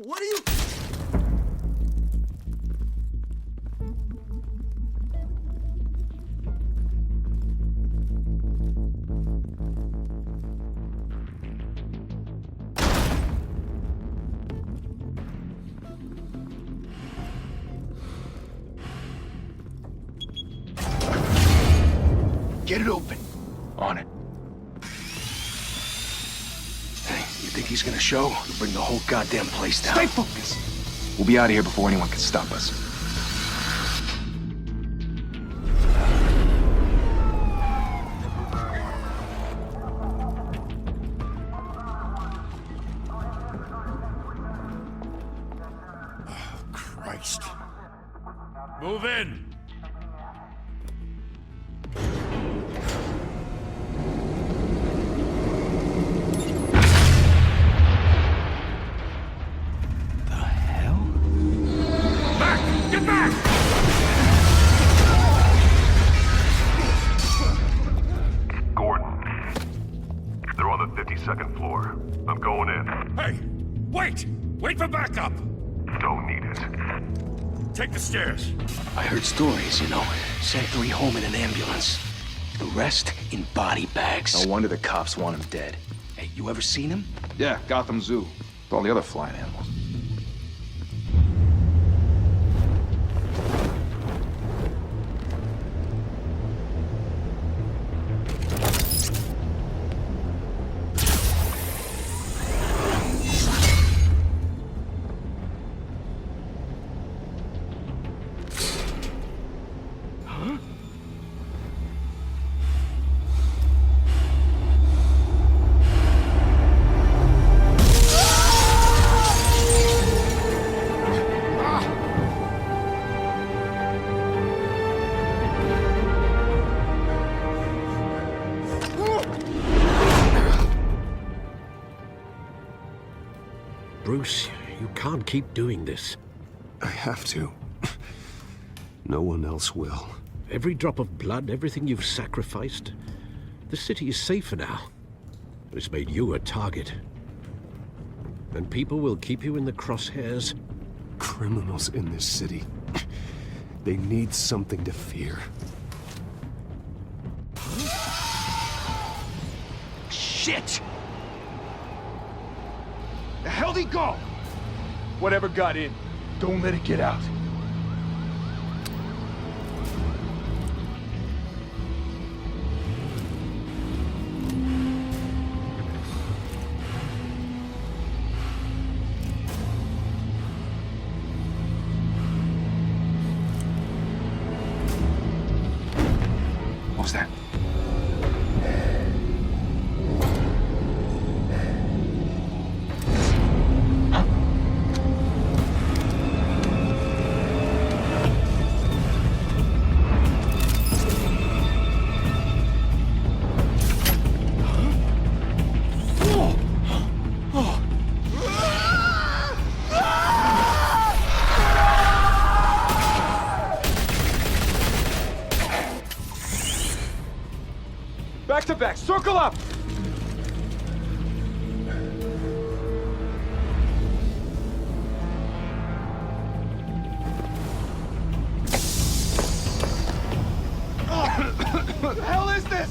What are you... Get it open. On it. Hey, you think he's gonna show? He'll bring the whole goddamn place down. Stay focused. We'll be out of here before anyone can stop us. Oh, Christ. Move in! Get back! Gordon. They're on the 52nd floor. I'm going in. Hey! Wait! Wait for backup! Don't need it. Take the stairs. I heard stories, you know. Sent 3 home in an ambulance. The rest in body bags. No wonder the cops want him dead. Hey, you ever seen him? Yeah, Gotham Zoo. With all the other flying animals. Bruce, you can't keep doing this. I have to. No one else will. Every drop of blood, everything you've sacrificed. The city is safer now. It's made you a target. And people will keep you in the crosshairs. Criminals in this city. They need something to fear. Shit! The hell'd he go? Whatever got in, don't let it get out. What was that? Back to back, circle up! What the hell is this?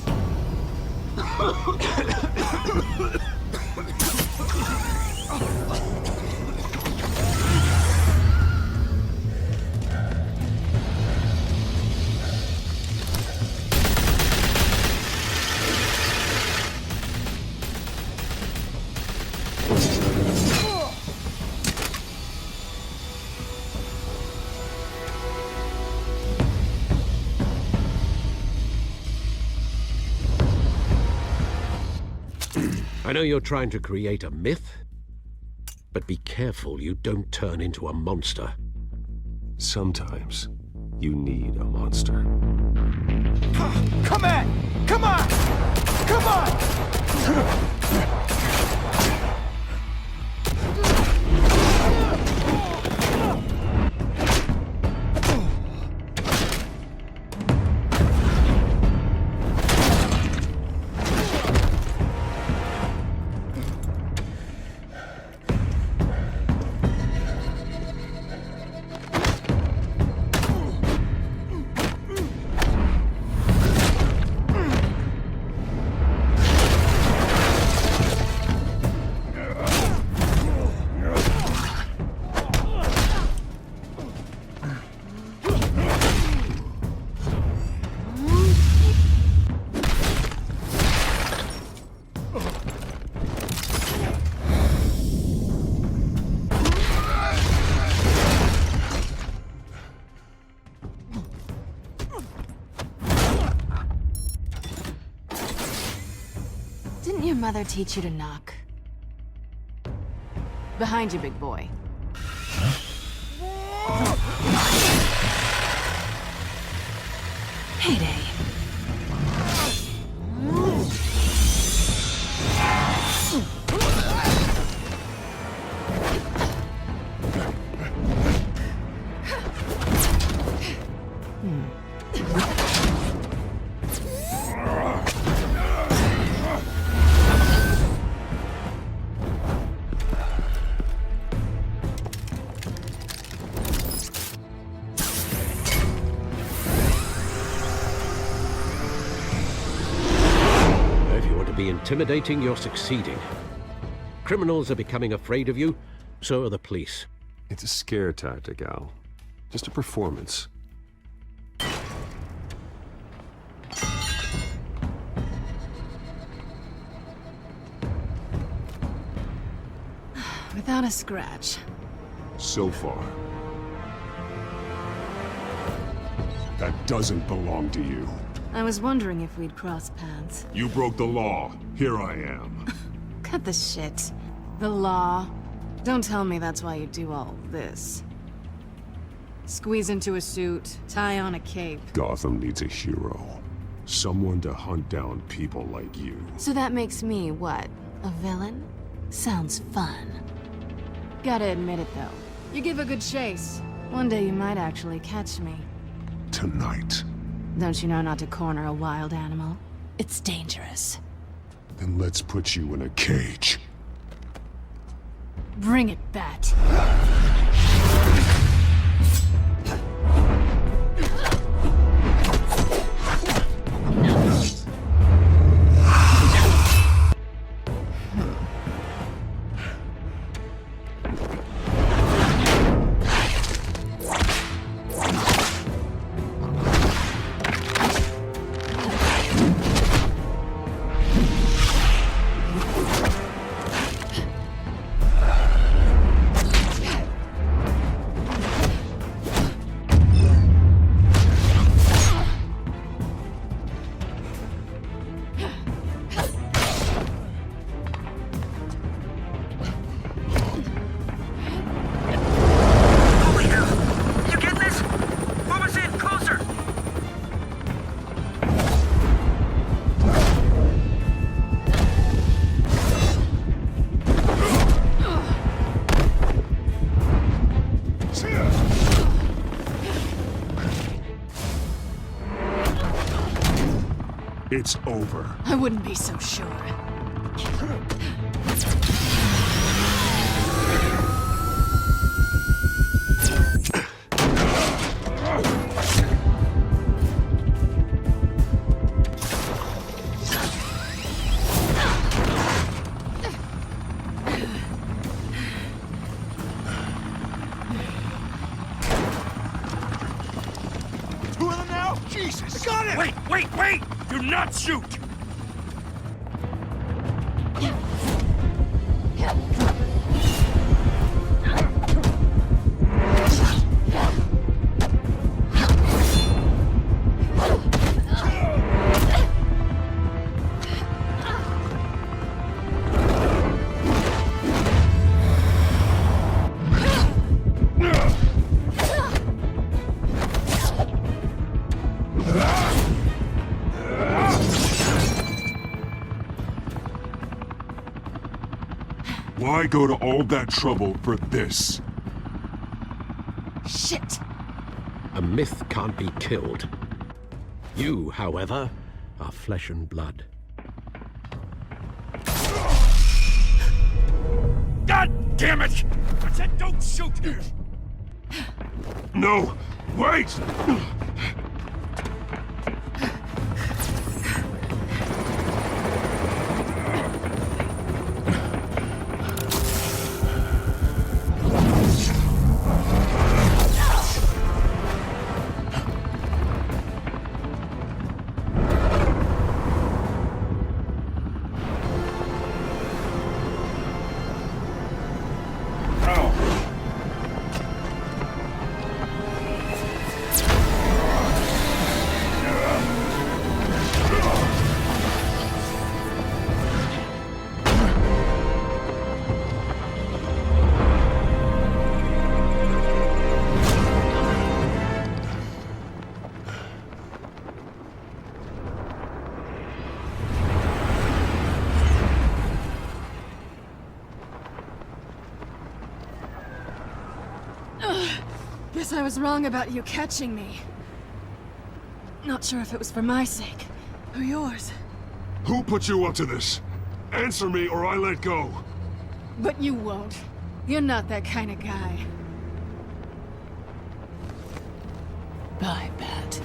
I know you're trying to create a myth, but be careful you don't turn into a monster. Sometimes you need a monster. Come on! Come on! Come on! mother teach you to knock? Behind you, big boy. Heyday. If you want to be intimidating, you're succeeding. Criminals are becoming afraid of you, so are the police. It's a scare tactic, Al. Just a performance. Without a scratch. So far. That doesn't belong to you. I was wondering if we'd cross paths. You broke the law. Here I am. Cut the shit. The law. Don't tell me that's why you do all this. Squeeze into a suit, tie on a cape. Gotham needs a hero. Someone to hunt down people like you. So that makes me, what, a villain? Sounds fun. Gotta admit it, though. You give a good chase. One day you might actually catch me. Tonight. Don't you know not to corner a wild animal? It's dangerous. Then let's put you in a cage. Bring it, Bat. It's over. I wouldn't be so sure. Two of them now? Jesus! Got it! Wait, wait, wait! Do not shoot! Why go to all that trouble for this? Shit! A myth can't be killed. You, however, are flesh and blood. God damn it! I said don't shoot! No! Wait! Guess I was wrong about you catching me. Not sure if it was for my sake, or yours. Who put you up to this? Answer me or I let go. But you won't. You're not that kind of guy. Bye, Pat.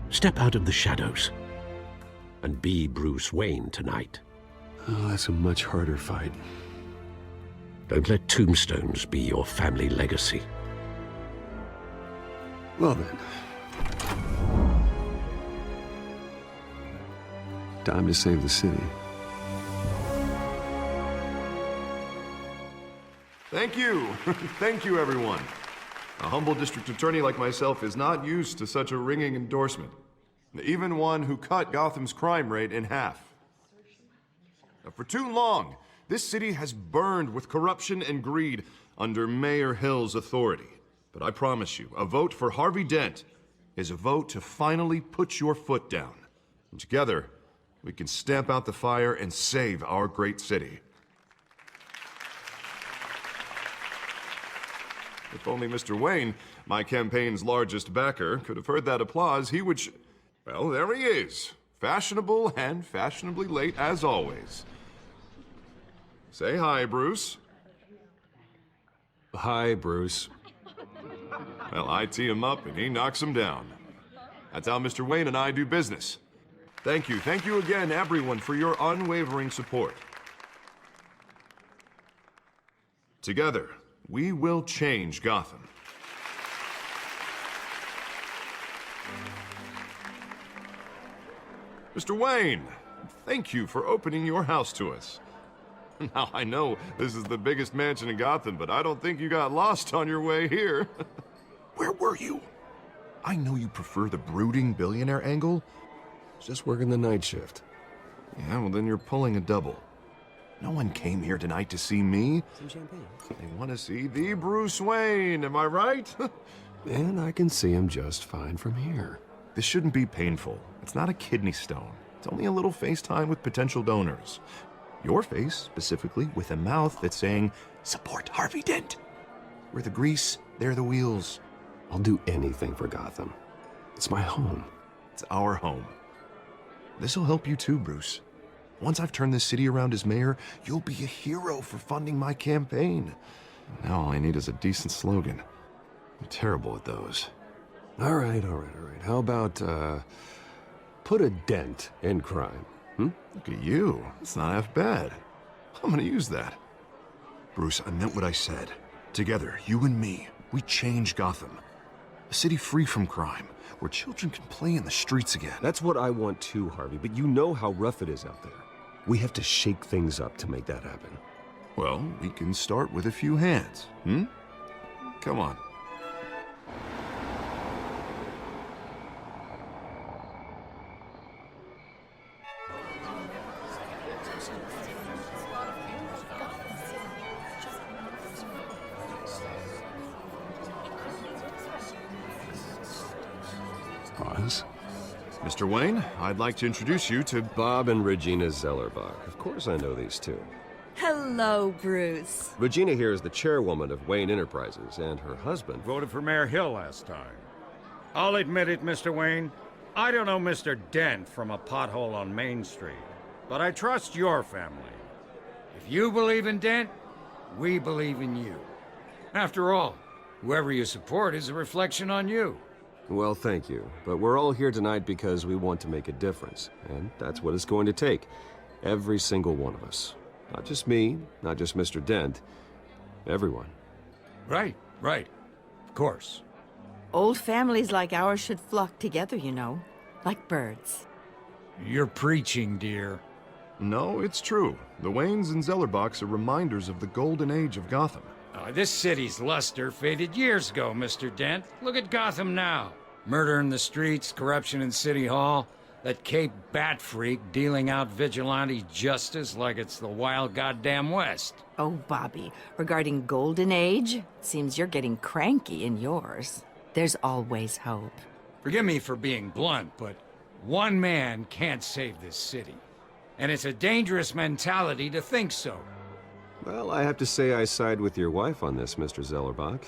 Step out of the shadows and be Bruce Wayne tonight. Oh, that's a much harder fight. Don't let tombstones be your family legacy. Well then. Time to save the city. Thank you. Thank you, everyone. A humble district attorney like myself is not used to such a ringing endorsement. Even one who cut Gotham's crime rate in half. For too long, this city has burned with corruption and greed under Mayor Hill's authority. But I promise you, a vote for Harvey Dent is a vote to finally put your foot down. And together, we can stamp out the fire and save our great city. If only Mr. Wayne, my campaign's largest backer, could have heard that applause, he would well, there he is. Fashionable and fashionably late as always. Say hi, Bruce. Hi, Bruce. Well, I tee him up and he knocks him down. That's how Mr. Wayne and I do business. Thank you again, everyone, for your unwavering support. Together, we will change Gotham. Mr. Wayne, thank you for opening your house to us. Now, I know this is the biggest mansion in Gotham, but I don't think you got lost on your way here. Where were you? I know you prefer the brooding billionaire angle. Just working the night shift. Yeah, well, then you're pulling a double. No one came here tonight to see me. Some champagne. They want to see the Bruce Wayne, am I right? And I can see him just fine from here. This shouldn't be painful. It's not a kidney stone. It's only a little FaceTime with potential donors. Your face, specifically, with a mouth that's saying, support Harvey Dent. We're the grease, they're the wheels. I'll do anything for Gotham. It's my home. It's our home. This'll help you too, Bruce. Once I've turned this city around as mayor, you'll be a hero for funding my campaign. Now all I need is a decent slogan. I'm terrible at those. All right. How about, put a dent in crime, Look at you. It's not half bad. I'm gonna use that. Bruce, I meant what I said. Together, you and me, we change Gotham. A city free from crime, where children can play in the streets again. That's what I want too, Harvey, but you know how rough it is out there. We have to shake things up to make that happen. Well, we can start with a few hands, Come on. Pause. Mr. Wayne, I'd like to introduce you to Bob and Regina Zellerbach. Of course I know these two. Hello, Bruce. Regina here is the chairwoman of Wayne Enterprises, and her husband... Voted for Mayor Hill last time. I'll admit it, Mr. Wayne. I don't know Mr. Dent from a pothole on Main Street, but I trust your family. If you believe in Dent, we believe in you. After all, whoever you support is a reflection on you. Well, thank you. But we're all here tonight because we want to make a difference. And that's what it's going to take. Every single one of us. Not just me, not just Mr. Dent. Everyone. Right. Of course. Old families like ours should flock together, you know. Like birds. You're preaching, dear. No, it's true. The Waynes and Zellerbachs are reminders of the golden age of Gotham. This city's luster faded years ago, Mr. Dent. Look at Gotham now. Murder in the streets, corruption in City Hall. That Cape Bat freak dealing out vigilante justice like it's the wild goddamn West. Oh, Bobby, regarding Golden Age, seems you're getting cranky in yours. There's always hope. Forgive me for being blunt, but one man can't save this city. And it's a dangerous mentality to think so. Well, I have to say I side with your wife on this, Mr. Zellerbach.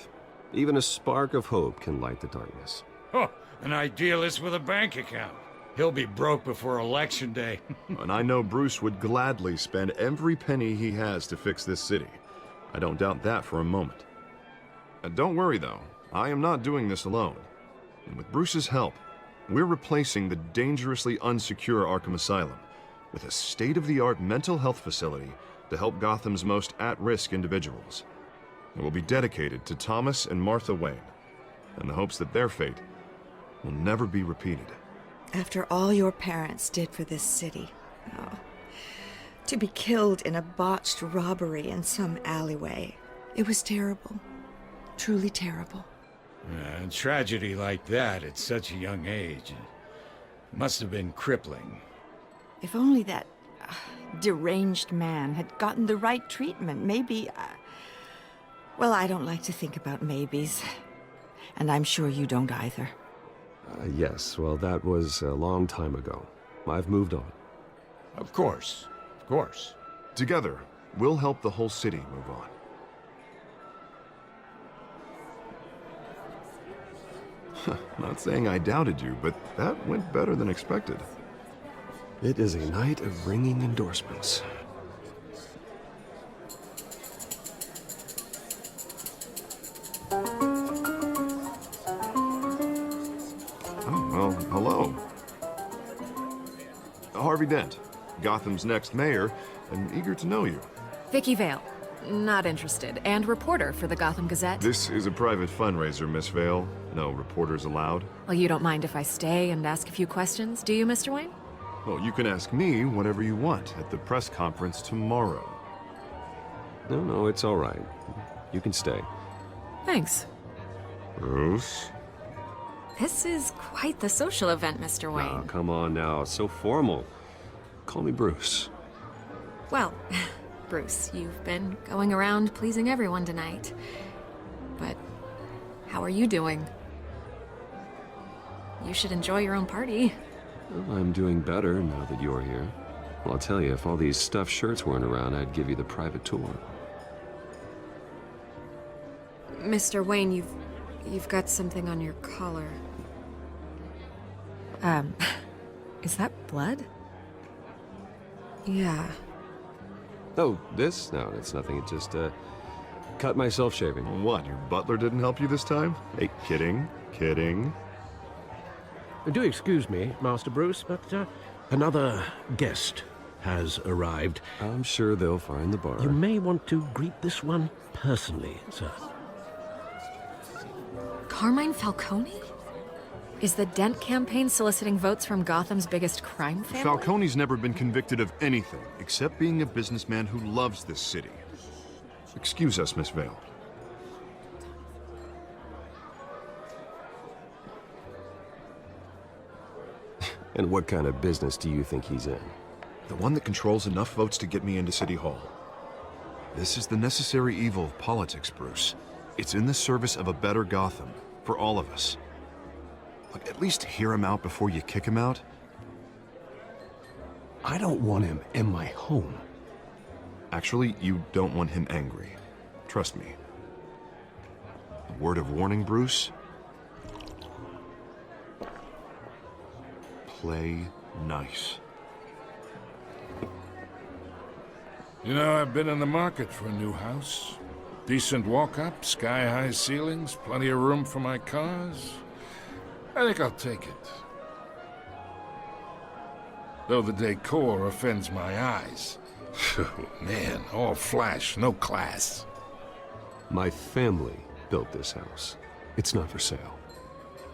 Even a spark of hope can light the darkness. Oh, an idealist with a bank account. He'll be broke before Election Day. And I know Bruce would gladly spend every penny he has to fix this city. I don't doubt that for a moment. And don't worry, though. I am not doing this alone. And with Bruce's help, we're replacing the dangerously unsecure Arkham Asylum with a state-of-the-art mental health facility to help Gotham's most at-risk individuals. It will be dedicated to Thomas and Martha Wayne, in the hopes that their fate will never be repeated. After all your parents did for this city, oh, to be killed in a botched robbery in some alleyway, it was terrible. Truly terrible. A tragedy like that at such a young age must have been crippling. If only that deranged man had gotten the right treatment, maybe... well, I don't like to think about maybes. And I'm sure you don't either. Yes, well, that was a long time ago. I've moved on. Of course. Of course. Together, we'll help the whole city move on. Not saying I doubted you, but that went better than expected. It is a night of ringing endorsements. Well, hello. Harvey Dent, Gotham's next mayor, and eager to know you. Vicky Vale. Not interested. And reporter for the Gotham Gazette. This is a private fundraiser, Miss Vale. No reporters allowed. Well, you don't mind if I stay and ask a few questions, do you, Mr. Wayne? Well, you can ask me whatever you want at the press conference tomorrow. No, it's all right. You can stay. Thanks. Bruce? This is quite the social event, Mr. Wayne. Oh, come on now. It's so formal. Call me Bruce. Well, Bruce, you've been going around pleasing everyone tonight. But how are you doing? You should enjoy your own party. Well, I'm doing better now that you're here. Well, I'll tell you, if all these stuffed shirts weren't around, I'd give you the private tour. Mr. Wayne, you've got something on your collar. Is that blood? Yeah. Oh, this? No, it's nothing. It just, cut myself shaving. What, your butler didn't help you this time? Hey, kidding. Do excuse me, Master Bruce, but another guest has arrived. I'm sure they'll find the bar. You may want to greet this one personally, sir. Carmine Falcone? Is the Dent campaign soliciting votes from Gotham's biggest crime family? Falcone's never been convicted of anything except being a businessman who loves this city. Excuse us, Miss Vale. And what kind of business do you think he's in? The one that controls enough votes to get me into City Hall. This is the necessary evil of politics, Bruce. It's in the service of a better Gotham, for all of us. Look, at least hear him out before you kick him out. I don't want him in my home. Actually, you don't want him angry. Trust me. A word of warning, Bruce. Play nice. You know, I've been in the market for a new house. Decent walk-up, sky-high ceilings, plenty of room for my cars. I think I'll take it. Though the decor offends my eyes. Man, all flash, no class. My family built this house. It's not for sale.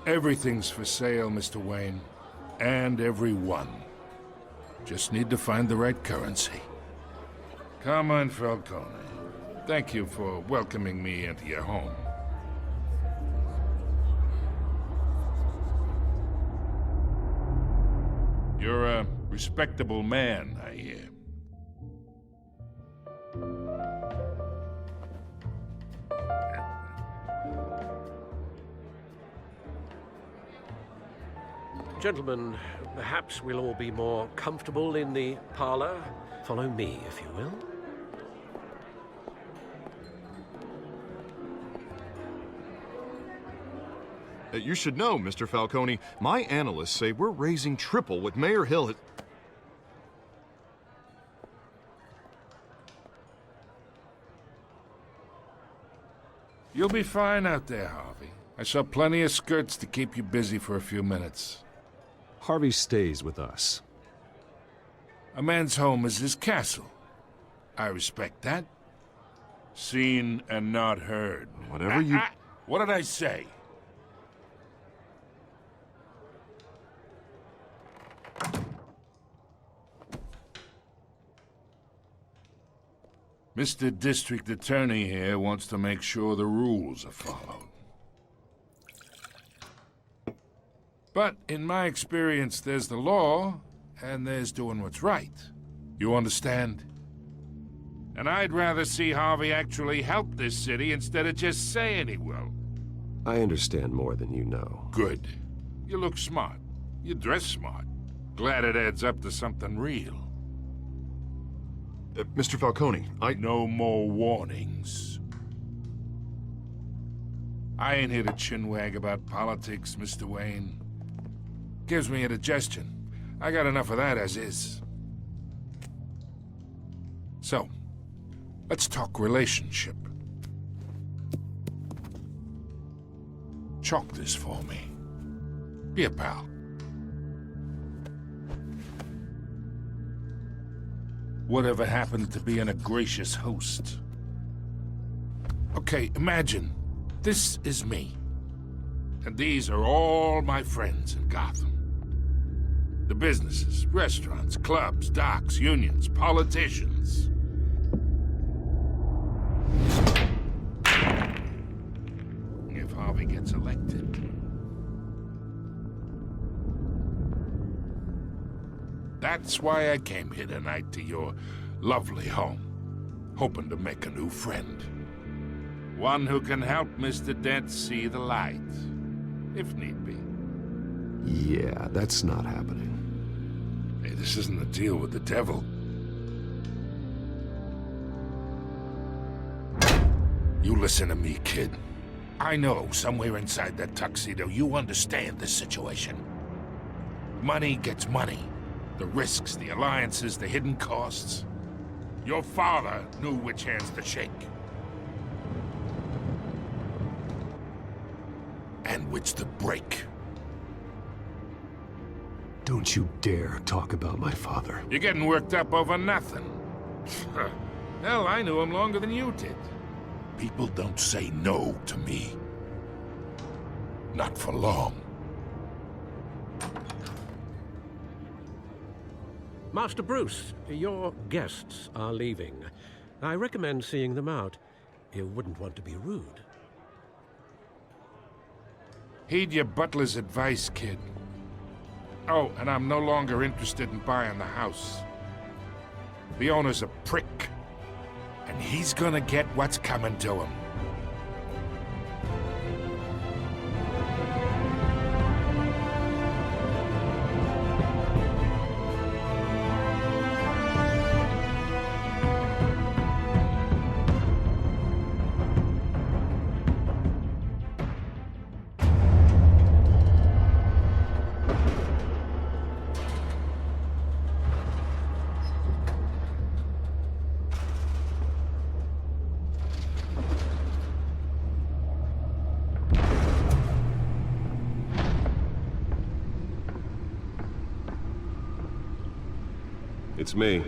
Everything's for sale, Mr. Wayne. And everyone. Just need to find the right currency. Carmine Falcone, thank you for welcoming me into your home. Respectable man, I hear. Gentlemen, perhaps we'll all be more comfortable in the parlor. Follow me, if you will. You should know, Mr. Falcone, my analysts say we're raising triple what Mayor Hill has... You'll be fine out there, Harvey. I saw plenty of skirts to keep you busy for a few minutes. Harvey stays with us. A man's home is his castle. I respect that. Seen and not heard. Whatever you... What did I say? Mr. District Attorney here wants to make sure the rules are followed. But in my experience, there's the law, and there's doing what's right. You understand? And I'd rather see Harvey actually help this city instead of just saying he will. I understand more than you know. Good. You look smart. You dress smart. Glad it adds up to something real. Mr. Falcone, No more warnings. I ain't here to chinwag about politics, Mr. Wayne. Gives me indigestion. I got enough of that as is. So, let's talk relationship. Chalk this for me. Be a pal. Whatever happened to being a gracious host? Okay, imagine this is me. And these are all my friends in Gotham. The businesses, restaurants, clubs, docks, unions, politicians. If Harvey gets elected. That's why I came here tonight to your lovely home, hoping to make a new friend. One who can help Mr. Dent see the light, if need be. Yeah, that's not happening. Hey, this isn't a deal with the devil. You listen to me, kid. I know somewhere inside that tuxedo you understand this situation. Money gets money. The risks, the alliances, the hidden costs. Your father knew which hands to shake. And which to break. Don't you dare talk about my father. You're getting worked up over nothing. Hell, I knew him longer than you did. People don't say no to me. Not for long. Master Bruce, your guests are leaving. I recommend seeing them out. You wouldn't want to be rude. Heed your butler's advice, kid. Oh, and I'm no longer interested in buying the house. The owner's a prick, and he's gonna get what's coming to him. It's me.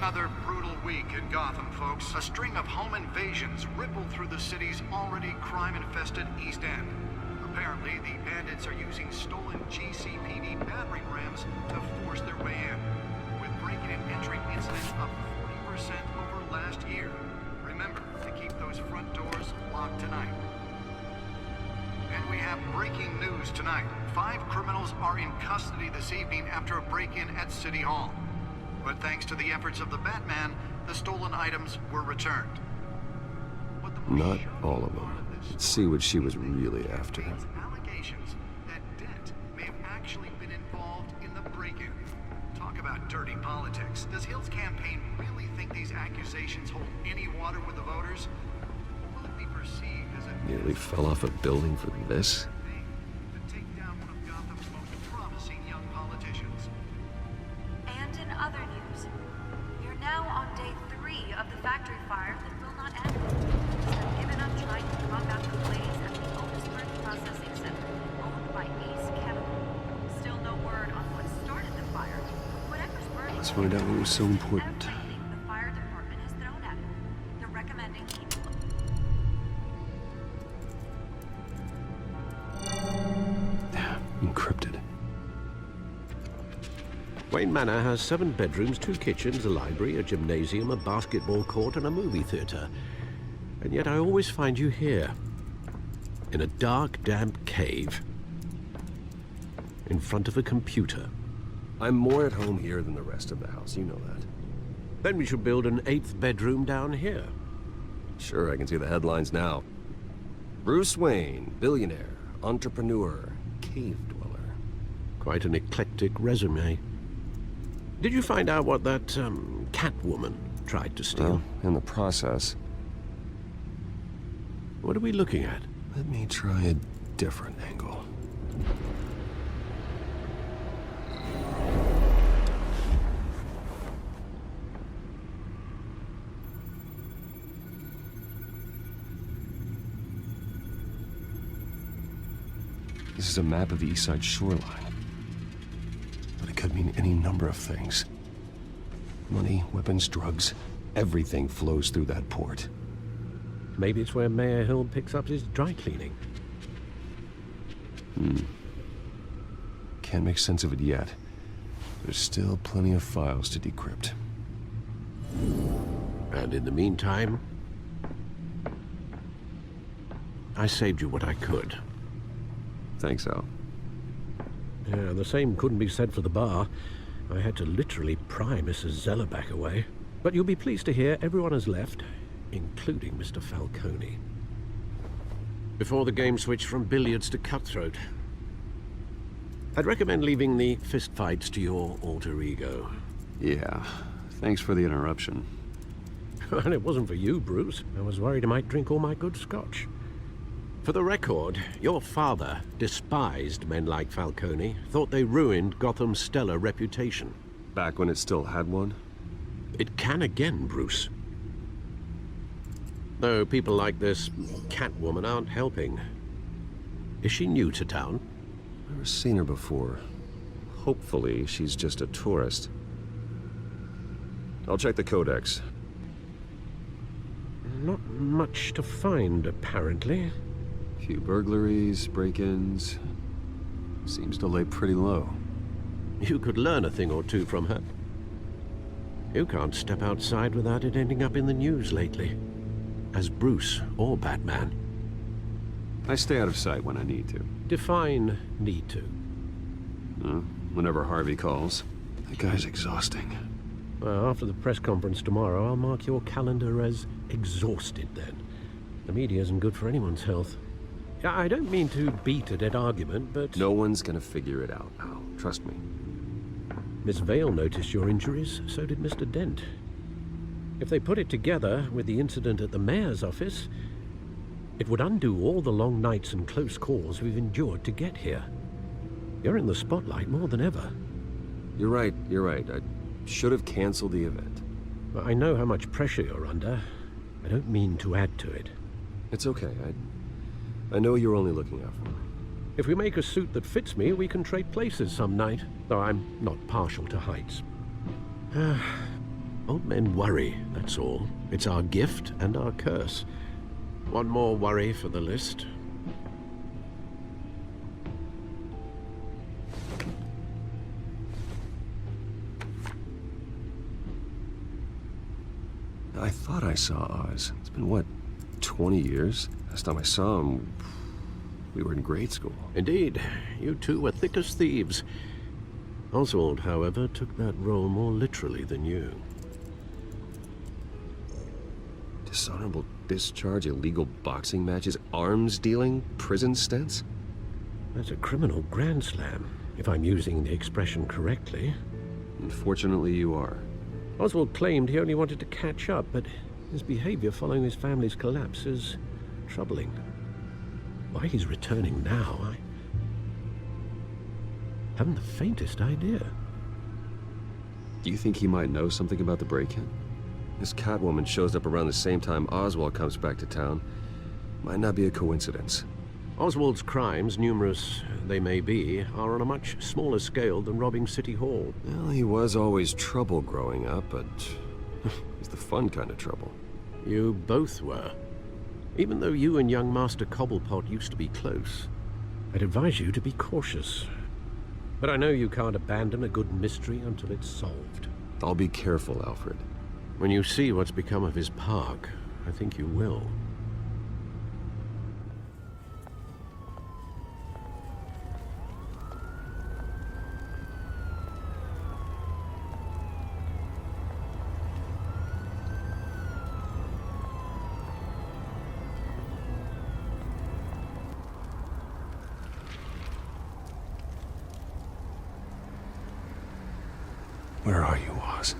another brutal week in Gotham, folks. A string of home invasions rippled through the city's already crime-infested East End. Apparently, the bandits are using stolen GCPD battering rams to force their way in, with break-in and entry incidents up 40% over last year. Remember to keep those front doors locked tonight. And we have breaking news tonight. 5 criminals are in custody this evening after a break-in at City Hall. But thanks to the efforts of the Batman, the stolen items were returned. Not all of them. Let's see what she was really after. Allegations that Dent may have actually been involved in the break-in. Talk about dirty politics. Does Hill's campaign really think these accusations hold any water with the voters? Will it be perceived as a... Nearly fell off a building for this? to take down one of Gotham's most promising young politicians? And in other news, you're now on day 3 of the factory fire that will not end. Have given up trying to combat the blaze at the Otisburg Processing Center, owned by Ace Chemical. Still no word on what started the fire. Whatever's burning. Let's find out what was so important. Everything the fire department has thrown at it. They're recommending keeping. Encrypted. Wayne Manor has 7 bedrooms, 2 kitchens, a library, a gymnasium, a basketball court, and a movie theater. And yet I always find you here, in a dark, damp cave, in front of a computer. I'm more at home here than the rest of the house, you know that. Then we should build an 8th bedroom down here. Sure, I can see the headlines now. Bruce Wayne, billionaire, entrepreneur, cave dweller. Quite an eclectic resume. Did you find out what that, Catwoman tried to steal? Well, in the process. What are we looking at? Let me try a different angle. This is a map of the East Side shoreline. But it could mean any number of things. Money, weapons, drugs, everything flows through that port. Maybe it's where Mayor Hill picks up his dry cleaning. Can't make sense of it yet. There's still plenty of files to decrypt. And in the meantime, I saved you what I could. Thanks, Al. Yeah, the same couldn't be said for the bar. I had to literally pry Mrs. Zellerback away. But you'll be pleased to hear everyone has left, including Mr. Falcone. Before the game switched from billiards to cutthroat. I'd recommend leaving the fistfights to your alter ego. Yeah, thanks for the interruption. And it wasn't for you, Bruce. I was worried I might drink all my good scotch. For the record, your father despised men like Falcone, thought they ruined Gotham's stellar reputation. Back when it still had one? It can again, Bruce. Though people like this Catwoman aren't helping. Is she new to town? Never seen her before. Hopefully, she's just a tourist. I'll check the codex. Not much to find, apparently. Few burglaries, break-ins. Seems to lay pretty low. You could learn a thing or two from her. You can't step outside without it ending up in the news lately. As Bruce or Batman. I stay out of sight when I need to. Define need to. Whenever Harvey calls. That guy's exhausting. Well, after the press conference tomorrow, I'll mark your calendar as exhausted then. The media isn't good for anyone's health. I don't mean to beat a dead argument, but... No one's gonna figure it out, Al. Trust me. Miss Vale noticed your injuries, so did Mr. Dent. If they put it together with the incident at the mayor's office, it would undo all the long nights and close calls we've endured to get here. You're in the spotlight more than ever. You're right. I should have canceled the event. But I know how much pressure you're under. I don't mean to add to it. It's okay. I know you're only looking out for me. If we make a suit that fits me, we can trade places some night. Though I'm not partial to heights. Old men worry, that's all. It's our gift and our curse. One more worry for the list. I thought I saw Oz. It's been, what, 20 years? Last time I saw him, we were in grade school. Indeed. You two were thick as thieves. Oswald, however, took that role more literally than you. Dishonorable discharge, illegal boxing matches, arms dealing, prison stints? That's a criminal grand slam, if I'm using the expression correctly. Unfortunately, you are. Oswald claimed he only wanted to catch up, but his behavior following his family's collapse is troubling. Why he's returning now, I haven't the faintest idea. Do you think he might know something about the break-in? This Catwoman shows up around the same time Oswald comes back to town. Might not be a coincidence. Oswald's crimes, numerous they may be, are on a much smaller scale than robbing City Hall. Well, he was always trouble growing up, but he's the fun kind of trouble. You both were. Even though you and young Master Cobblepot used to be close, I'd advise you to be cautious. But I know you can't abandon a good mystery until it's solved. I'll be careful, Alfred. When you see what's become of his park, I think you will. Where are you, Oz?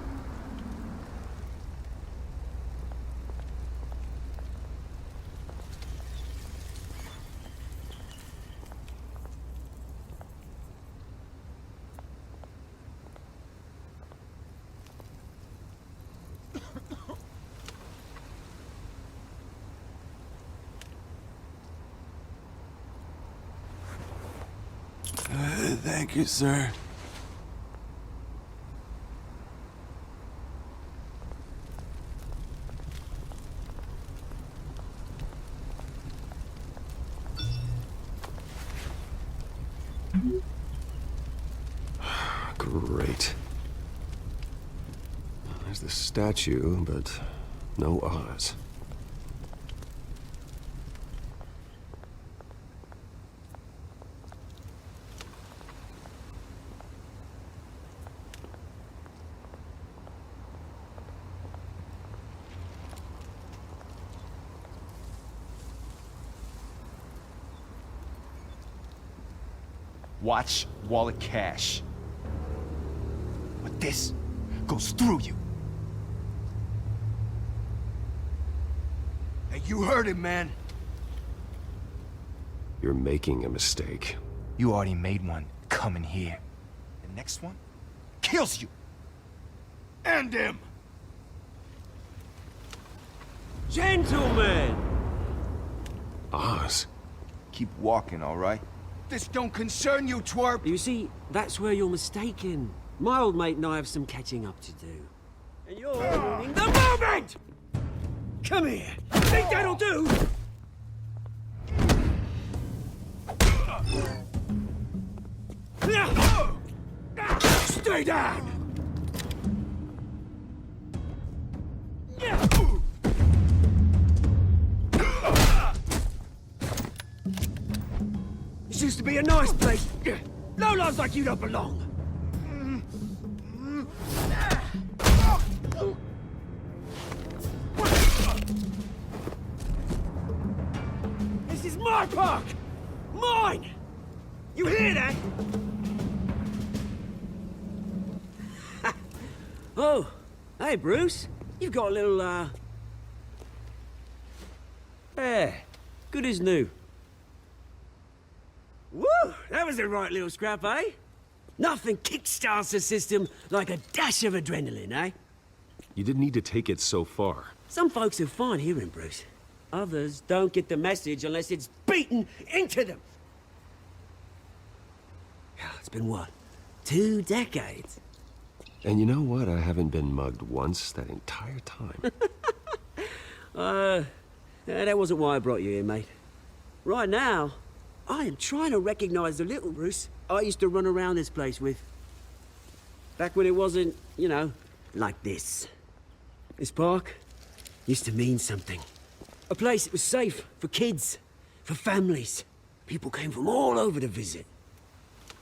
Thank you, sir. Great. There's the statue, but no Oz. Watch wallet cash. But this goes through you. Hey, you heard it, man. You're making a mistake. You already made one coming here. The next one kills you. And him. Gentlemen! Oz. Keep walking, all right? This don't concern you, twerp! You see, that's where you're mistaken. My old mate and I have some catching up to do. And you're ruining the moment! Come here! Think that'll do? Stay down! This used to be a nice place. No loves like you don't belong. This is my park! Mine! You hear that? Oh, hey, Bruce. You've got a little, Yeah, good as new. Woo! That was a right little scrap, eh? Nothing kickstarts the system like a dash of adrenaline, eh? You didn't need to take it so far. Some folks are fine hearing, Bruce. Others don't get the message unless it's beaten into them. It's been what? 2 decades? And you know what? I haven't been mugged once that entire time. That wasn't why I brought you here, mate. Right now, I am trying to recognize the little Bruce I used to run around this place with. Back when it wasn't, you know, like this. This park used to mean something. A place that was safe for kids, for families. People came from all over to visit.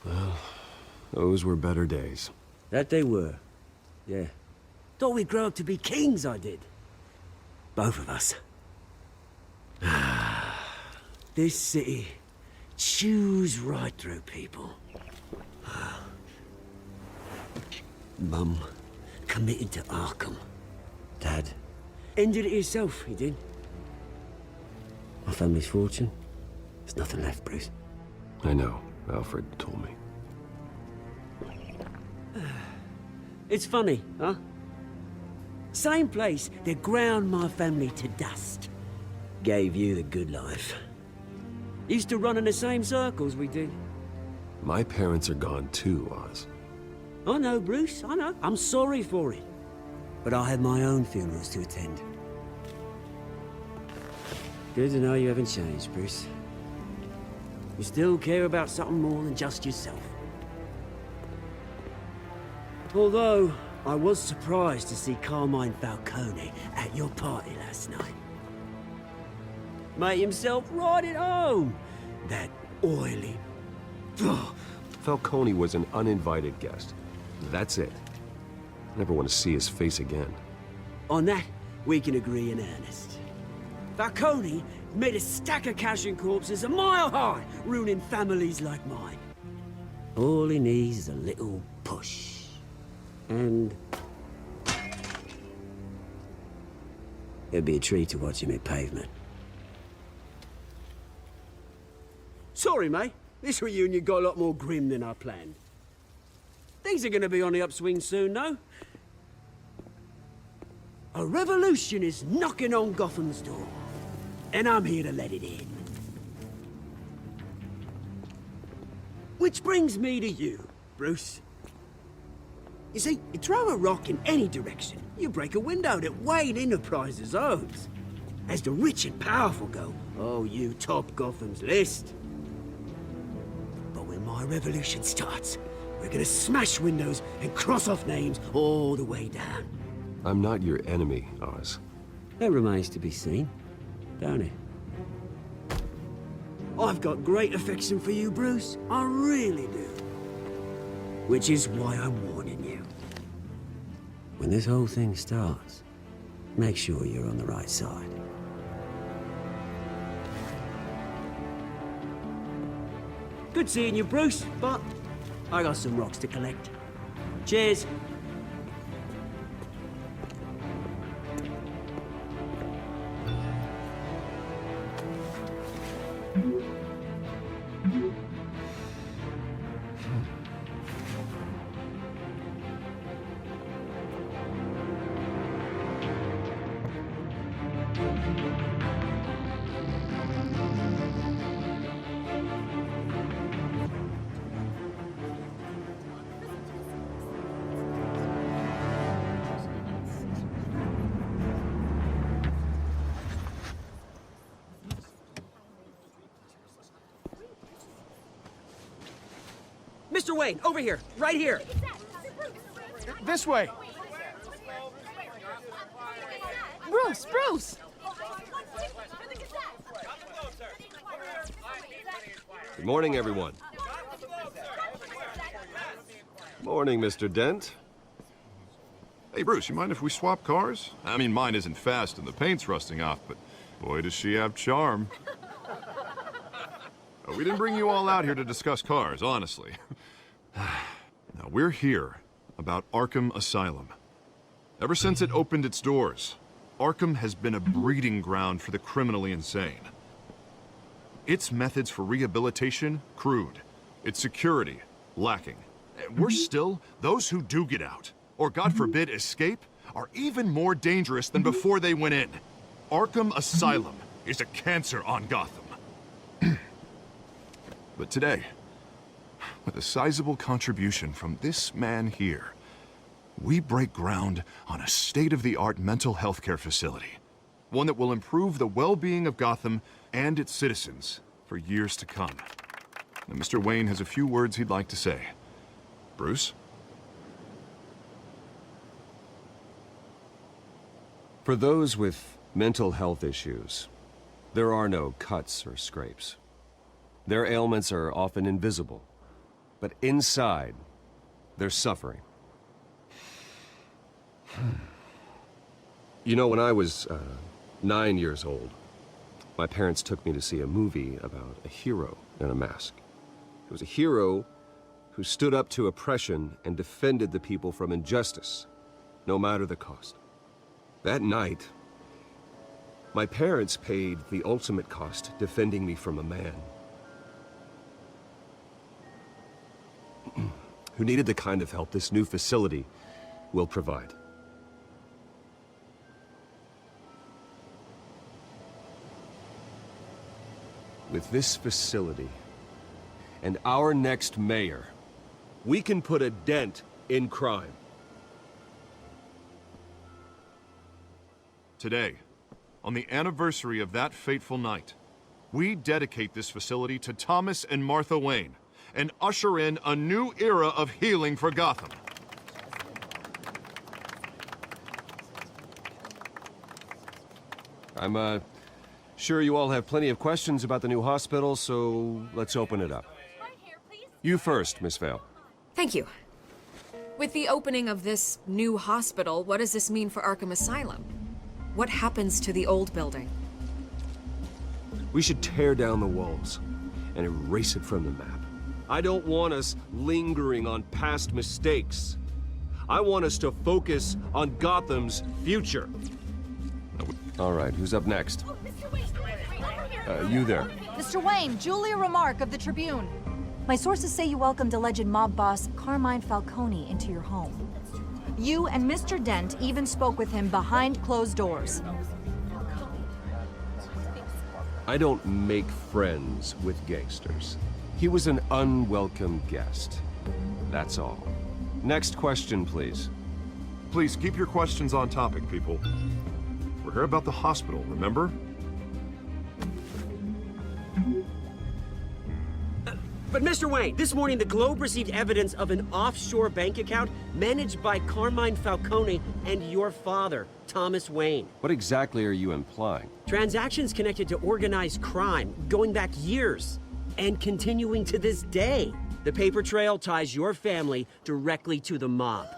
Well, those were better days. That they were. Yeah. Thought we'd grow up to be kings, I did. Both of us. This city chews right through people. Mum committed to Arkham. Dad ended it himself, he did. My family's fortune. There's nothing left, Bruce. I know. Alfred told me. It's funny, huh? Same place that ground my family to dust. Gave you the good life. Used to run in the same circles we did. My parents are gone too, Oz. I know, Bruce, I know. I'm sorry for it. But I had my own funerals to attend. Good to know you haven't changed, Bruce. You still care about something more than just yourself. Although, I was surprised to see Carmine Falcone at your party last night. Made himself right at home. That oily... Falcone was an uninvited guest. That's it. Never want to see his face again. On that, we can agree in earnest. Falcone made a stack of cash and corpses a mile high, ruining families like mine. All he needs is a little push. And... it'd be a treat to watch him hit pavement. Sorry, mate. This reunion got a lot more grim than I planned. Things are gonna be on the upswing soon, though. A revolution is knocking on Gotham's door. And I'm here to let it in. Which brings me to you, Bruce. You see, you throw a rock in any direction, you break a window that Wayne Enterprises owns. As the rich and powerful go, oh, you top Gotham's list. But when my revolution starts, we're gonna smash windows and cross off names all the way down. I'm not your enemy, Oz. That remains to be seen, don't it? I've got great affection for you, Bruce. I really do. Which is why I'm warning you. When this whole thing starts, make sure you're on the right side. Good seeing you, Bruce, but I got some rocks to collect. Cheers. Mr. Wayne, over here, right here. This way. Bruce, Bruce! Good morning, everyone. Morning, Mr. Dent. Hey, Bruce, you mind if we swap cars? I mean, mine isn't fast and the paint's rusting off, but boy, does she have charm. We didn't bring you all out here to discuss cars, honestly. Now, we're here about Arkham Asylum. Ever since it opened its doors, Arkham has been a breeding ground for the criminally insane. Its methods for rehabilitation, crude. Its security, lacking. Worse still, those who do get out, or God forbid escape, are even more dangerous than before they went in. Arkham Asylum is a cancer on Gotham. But today, with a sizable contribution from this man here, We break ground on a state-of-the-art mental health care facility. One that will improve the well-being of Gotham and its citizens for years to come. Now, Mr. Wayne has a few words he'd like to say. Bruce? For those with mental health issues, there are no cuts or scrapes. Their ailments are often invisible, but inside, they're suffering. You know, when I was 9 years old, my parents took me to see a movie about a hero in a mask. It was a hero who stood up to oppression and defended the people from injustice, no matter the cost. That night, my parents paid the ultimate cost defending me from a man who needed the kind of help this new facility will provide. With this facility and our next mayor, we can put a dent in crime. Today, on the anniversary of that fateful night, we dedicate this facility to Thomas and Martha Wayne and usher in a new era of healing for Gotham. I'm sure you all have plenty of questions about the new hospital, so let's open it up. You first, Miss Vale. Thank you. With the opening of this new hospital, what does this mean for Arkham Asylum? What happens to the old building? We should tear down the walls and erase it from the map. I don't want us lingering on past mistakes. I want us to focus on Gotham's future. All right, who's up next? You there. Mr. Wayne, Julia Remark of the Tribune. My sources say you welcomed alleged mob boss Carmine Falcone into your home. You and Mr. Dent even spoke with him behind closed doors. I don't make friends with gangsters. He was an unwelcome guest. That's all. Next question, please. Please keep your questions on topic, people. We're here about the hospital, remember? But Mr. Wayne, this morning the Globe received evidence of an offshore bank account managed by Carmine Falcone and your father, Thomas Wayne. What exactly are you implying? Transactions connected to organized crime, going back years, and continuing to this day. The paper trail ties your family directly to the mob.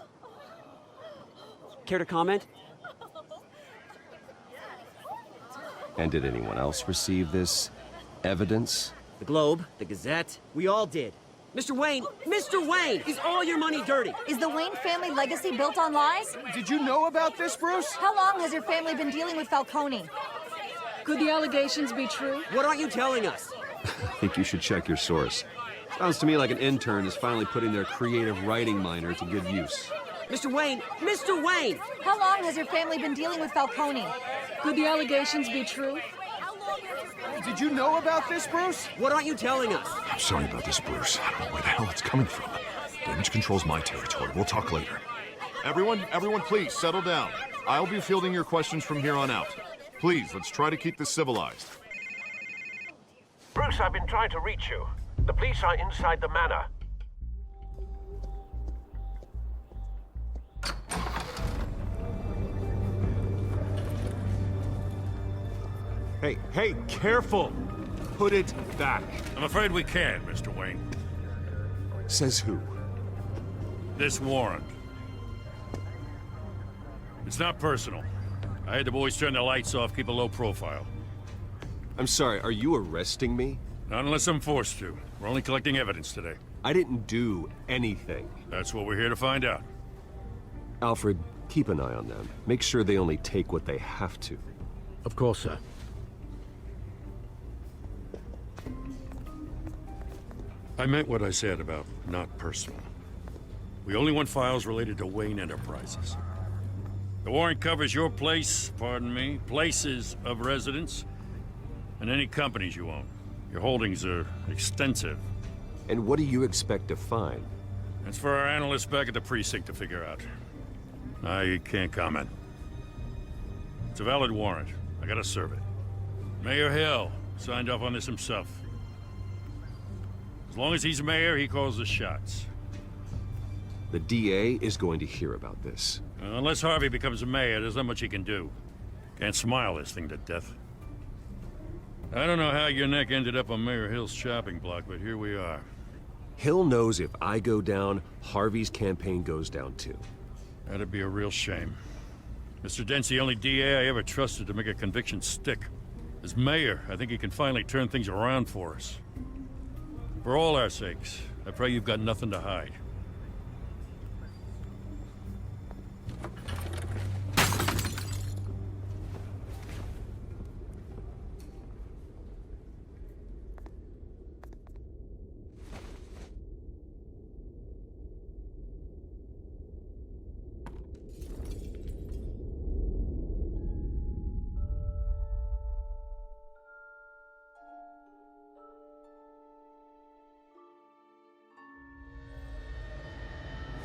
Care to comment? And did anyone else receive this evidence? The Globe, the Gazette, we all did. Mr. Wayne, is all your money dirty? Is the Wayne family legacy built on lies? Did you know about this, Bruce? How long has your family been dealing with Falcone? Could the allegations be true? What aren't you telling us? I think you should check your source. Sounds to me like an intern is finally putting their creative writing minor to good use. Mr. Wayne! How long has your family been dealing with Falcone? Could the allegations be true? Did you know about this, Bruce? What aren't you telling us? I'm sorry about this, Bruce. I don't know where the hell it's coming from. Damage control's my territory. We'll talk later. Everyone, please settle down. I'll be fielding your questions from here on out. Please, let's try to keep this civilized. Bruce, I've been trying to reach you. The police are inside the manor. Hey, careful! Put it back. I'm afraid we can't, Mr. Wayne. Says who? This warrant. It's not personal. I had the boys turn the lights off, keep a low profile. I'm sorry, are you arresting me? Not unless I'm forced to. We're only collecting evidence today. I didn't do anything. That's what we're here to find out. Alfred, keep an eye on them. Make sure they only take what they have to. Of course, sir. I meant what I said about not personal. We only want files related to Wayne Enterprises. The warrant covers your places of residence, and any companies you own. Your holdings are extensive. And what do you expect to find? That's for our analysts back at the precinct to figure out. I can't comment. It's a valid warrant. I gotta serve it. Mayor Hill signed off on this himself. As long as he's mayor, he calls the shots. The DA is going to hear about this. Unless Harvey becomes a mayor, there's not much he can do. Can't smile this thing to death. I don't know how your neck ended up on Mayor Hill's shopping block, but here we are. Hill knows if I go down, Harvey's campaign goes down too. That'd be a real shame. Mr. Dent's the only DA I ever trusted to make a conviction stick. As mayor, I think he can finally turn things around for us. For all our sakes, I pray you've got nothing to hide.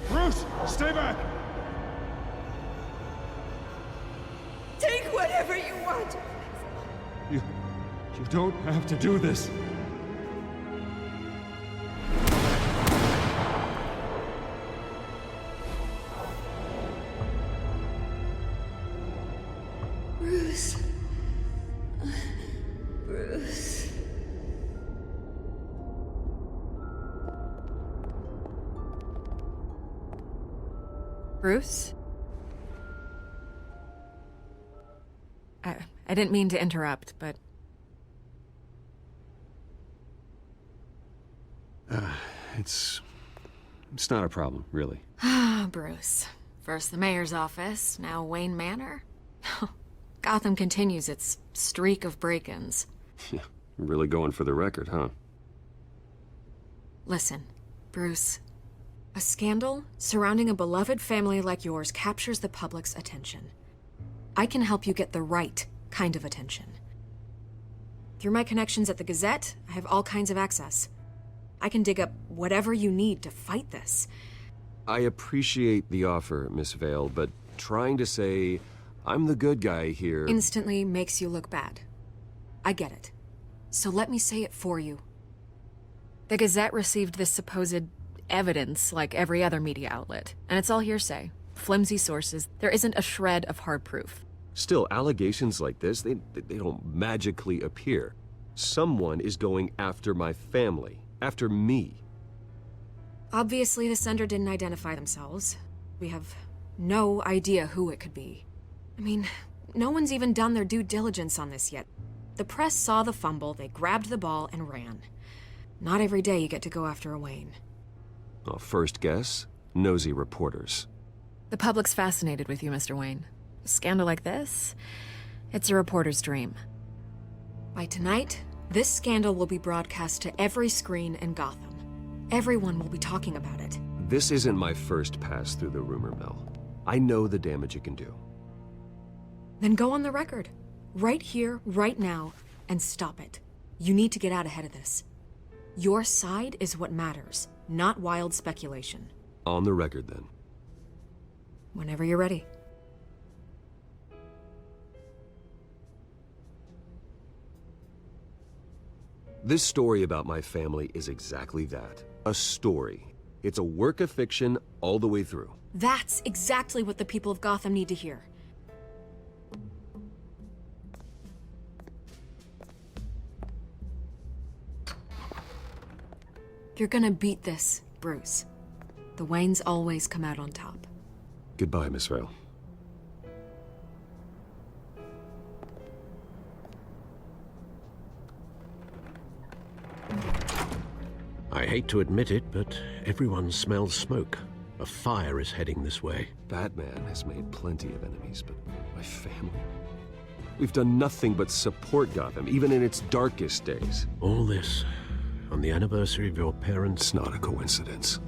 Bruce, stay back! Take whatever you want. You don't have to do this. Bruce. Bruce. Bruce? I didn't mean to interrupt, but... It's not a problem, really. Ah, Bruce. First the mayor's office, now Wayne Manor. Gotham continues its streak of break-ins. Yeah, really going for the record, huh? Listen, Bruce. A scandal surrounding a beloved family like yours captures the public's attention. I can help you get the right kind of attention. Through my connections at the Gazette, I have all kinds of access. I can dig up whatever you need to fight this. I appreciate the offer, Miss Vale, but trying to say I'm the good guy here... Instantly makes you look bad. I get it. So let me say it for you. The Gazette received this supposed evidence like every other media outlet, and it's all hearsay. Flimsy sources. There isn't a shred of hard proof. Still, allegations like this, they don't magically appear. Someone is going after my family. After me. Obviously, the sender didn't identify themselves. We have no idea who it could be. I mean, no one's even done their due diligence on this yet. The press saw the fumble, they grabbed the ball and ran. Not every day you get to go after a Wayne. Well, first guess, nosy reporters. The public's fascinated with you, Mr. Wayne. A scandal like this, it's a reporter's dream. By tonight, this scandal will be broadcast to every screen in Gotham. Everyone will be talking about it. This isn't my first pass through the rumor mill. I know the damage it can do. Then go on the record. Right here, right now, and stop it. You need to get out ahead of this. Your side is what matters, not wild speculation. On the record, then. Whenever you're ready. This story about my family is exactly that. A story. It's a work of fiction all the way through. That's exactly what the people of Gotham need to hear. You're gonna beat this, Bruce. The Waynes always come out on top. Goodbye, Miss Vale. I hate to admit it, but everyone smells smoke. A fire is heading this way. Batman has made plenty of enemies, but my family? We've done nothing but support Gotham, even in its darkest days. All this on the anniversary of your parents'... It's not a coincidence.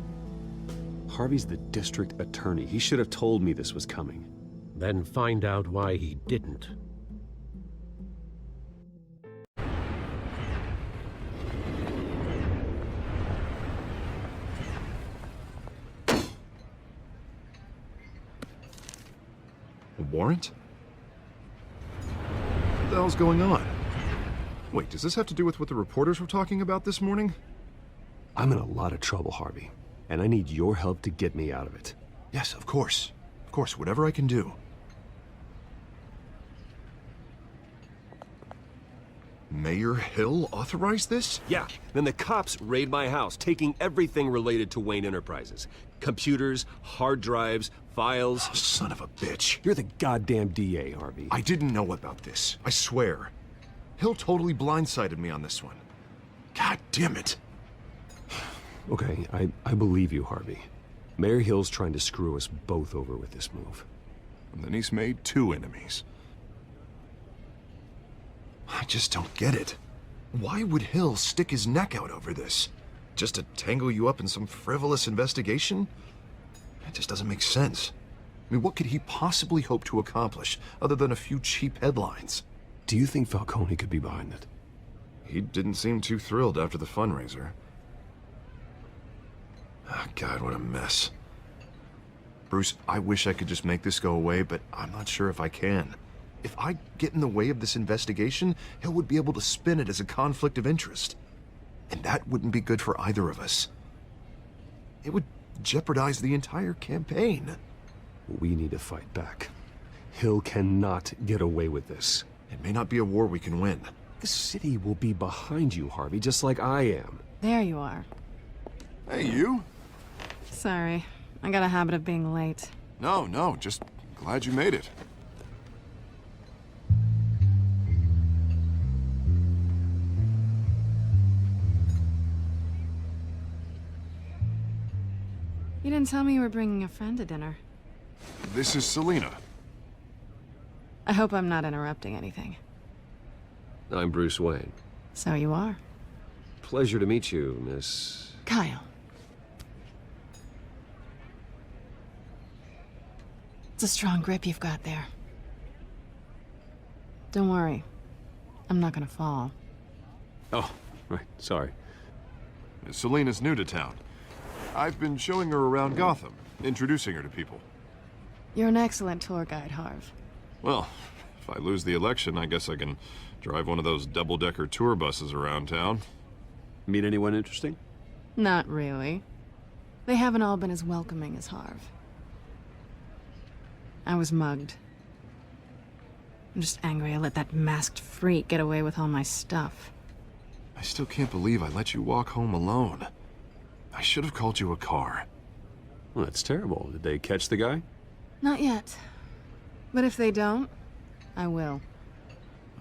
Harvey's the district attorney. He should have told me this was coming. Then find out why he didn't. warrant? What the hell's going on? Wait, does this have to do with what the reporters were talking about this morning? I'm in a lot of trouble, Harvey, and I need your help to get me out of it. Yes, of course. Of course, whatever I can do. Mayor Hill authorized this? Yeah, then the cops raid my house, taking everything related to Wayne Enterprises. Computers, hard drives, files. Oh, son of a bitch. You're the goddamn DA, Harvey. I didn't know about this. I swear. Hill totally blindsided me on this one. God damn it. Okay, I believe you, Harvey. Mayor Hill's trying to screw us both over with this move. And then he's made 2 enemies. I just don't get it. Why would Hill stick his neck out over this? Just to tangle you up in some frivolous investigation? It just doesn't make sense. I mean, what could he possibly hope to accomplish other than a few cheap headlines? Do you think Falcone could be behind it? He didn't seem too thrilled after the fundraiser. Oh, God, what a mess. Bruce, I wish I could just make this go away, but I'm not sure if I can. If I get in the way of this investigation, Hill would be able to spin it as a conflict of interest. And that wouldn't be good for either of us. It would jeopardize the entire campaign. We need to fight back. Hill cannot get away with this. It may not be a war we can win. The city will be behind you, Harvey, just like I am. There you are. Hey, you? Sorry. I got a habit of being late. No, just glad you made it. You didn't tell me you were bringing a friend to dinner. This is Selina. I hope I'm not interrupting anything. I'm Bruce Wayne. So you are. Pleasure to meet you, Miss... Kyle. It's a strong grip you've got there. Don't worry. I'm not gonna fall. Oh, right. Sorry. Selina's new to town. I've been showing her around Gotham, introducing her to people. You're an excellent tour guide, Harv. Well, if I lose the election, I guess I can drive one of those double-decker tour buses around town. Meet anyone interesting? Not really. They haven't all been as welcoming as Harv. I was mugged. I'm just angry I let that masked freak get away with all my stuff. I still can't believe I let you walk home alone. I should have called you a car. Well, that's terrible. Did they catch the guy? Not yet. But if they don't, I will.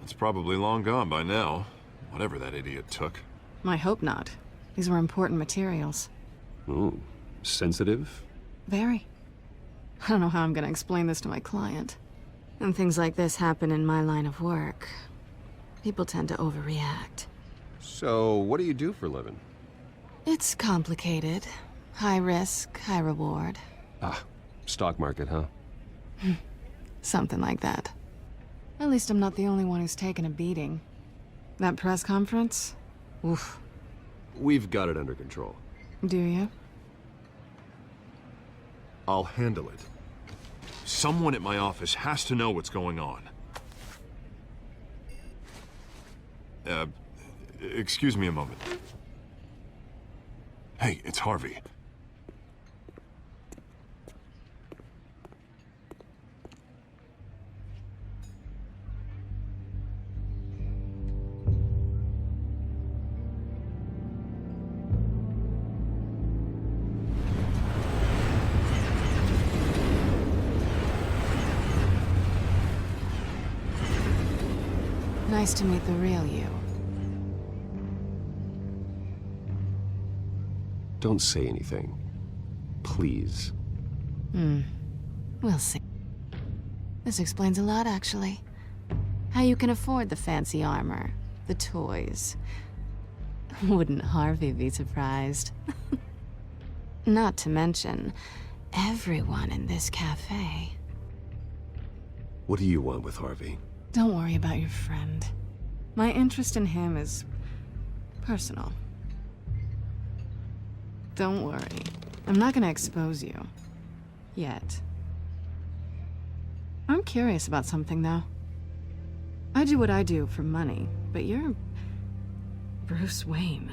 It's probably long gone by now, whatever that idiot took. I hope not. These were important materials. Ooh, sensitive? Very. I don't know how I'm gonna explain this to my client. And things like this happen in my line of work. People tend to overreact. So, what do you do for a living? It's complicated. High risk, high reward. Ah, stock market, huh? Something like that. At least I'm not the only one who's taken a beating. That press conference? Oof. We've got it under control. Do you? I'll handle it. Someone at my office has to know what's going on. Excuse me a moment. Hey, it's Harvey. Nice to meet the real you. Don't say anything. Please. We'll see. This explains a lot, actually. How you can afford the fancy armor, the toys. Wouldn't Harvey be surprised? Not to mention, everyone in this cafe. What do you want with Harvey? Don't worry about your friend. My interest in him is personal. Don't worry. I'm not gonna expose you. Yet. I'm curious about something, though. I do what I do for money, but you're Bruce Wayne.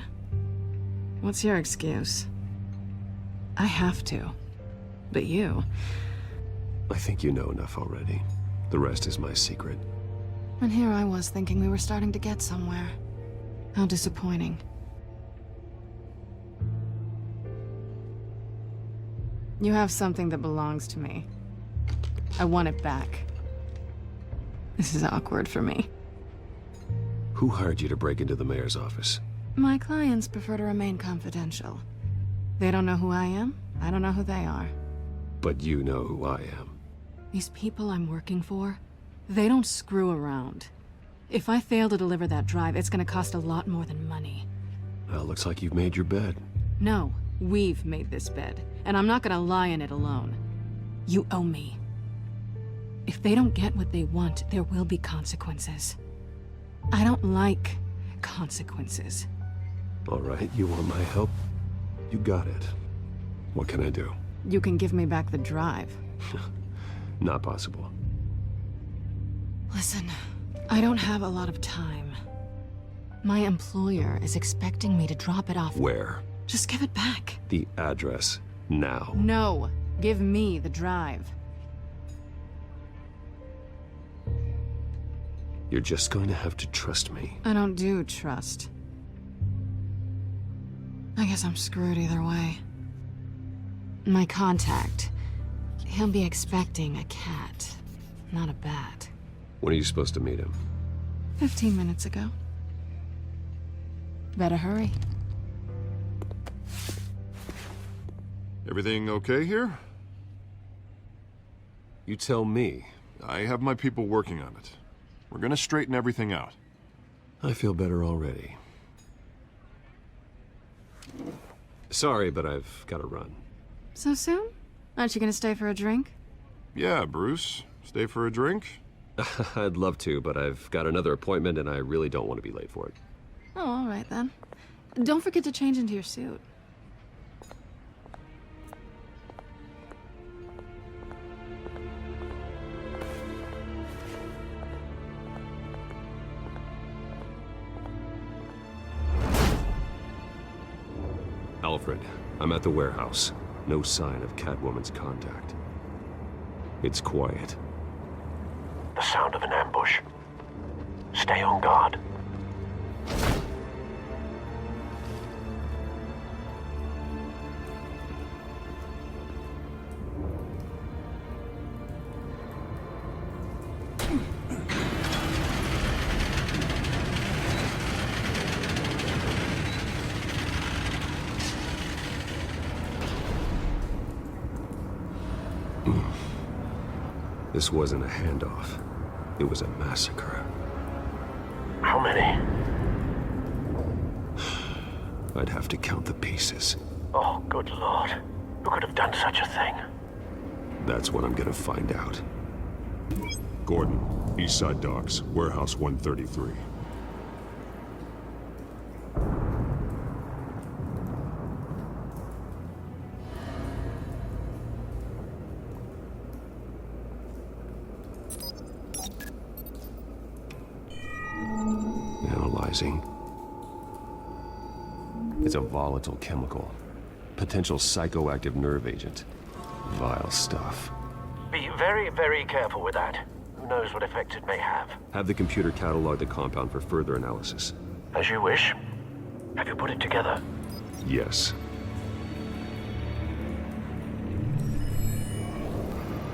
What's your excuse? I have to. But you... I think you know enough already. The rest is my secret. And here I was thinking we were starting to get somewhere. How disappointing. You have something that belongs to me. I want it back. This is awkward for me. Who hired you to break into the mayor's office? My clients prefer to remain confidential. They don't know who I am. I don't know who they are. But you know who I am. These people I'm working for, they don't screw around. If I fail to deliver that drive, it's gonna cost a lot more than money. Well, looks like you've made your bed. No, we've made this bed, and I'm not gonna lie in it alone. You owe me. If they don't get what they want, there will be consequences. I don't like consequences. All right, you want my help? You got it. What can I do? You can give me back the drive. Not possible. Listen, I don't have a lot of time. My employer is expecting me to drop it off. Where? Just give it back. The address, now. No, give me the drive. You're just going to have to trust me. I don't do trust. I guess I'm screwed either way. My contact, he'll be expecting a cat, not a bat. When are you supposed to meet him? 15 minutes ago. Better hurry. Everything okay here? You tell me. I have my people working on it. We're gonna straighten everything out. I feel better already. Sorry, but I've got to run. So soon? Aren't you gonna stay for a drink? Yeah, Bruce. Stay for a drink? I'd love to, but I've got another appointment and I really don't want to be late for it. Oh, all right then. Don't forget to change into your suit. Alfred, I'm at the warehouse. No sign of Catwoman's contact. It's quiet. The sound of an ambush. Stay on guard. This wasn't a handoff. It was a massacre. How many? I'd have to count the pieces. Oh, good Lord. Who could have done such a thing? That's what I'm gonna find out. Gordon, Eastside Docks, Warehouse 133. Analyzing. It's a volatile chemical. Potential psychoactive nerve agent. Vile stuff. Be very, very careful with that. Who knows what effect it may have. Have the computer catalog the compound for further analysis. As you wish. Have you put it together? Yes.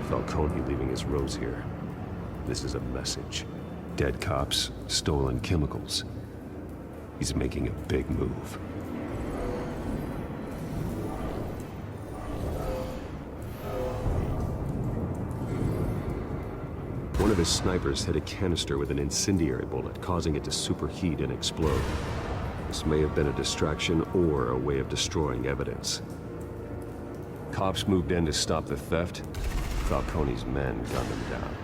Falcone leaving his rose here. This is a message. Dead cops, stolen chemicals. He's making a big move. One of his snipers hit a canister with an incendiary bullet, causing it to superheat and explode. This may have been a distraction or a way of destroying evidence. Cops moved in to stop the theft. Falcone's men gunned him down.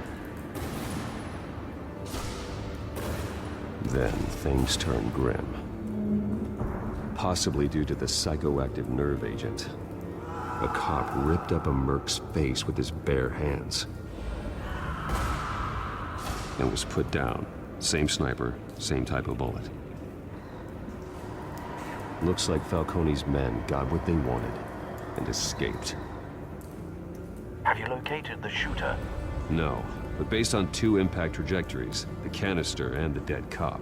Then things turned grim. Possibly due to the psychoactive nerve agent. A cop ripped up a merc's face with his bare hands. and was put down. Same sniper, same type of bullet. Looks like Falcone's men got what they wanted and escaped. Have you located the shooter? No, but based on 2 impact trajectories, the canister and the dead cop,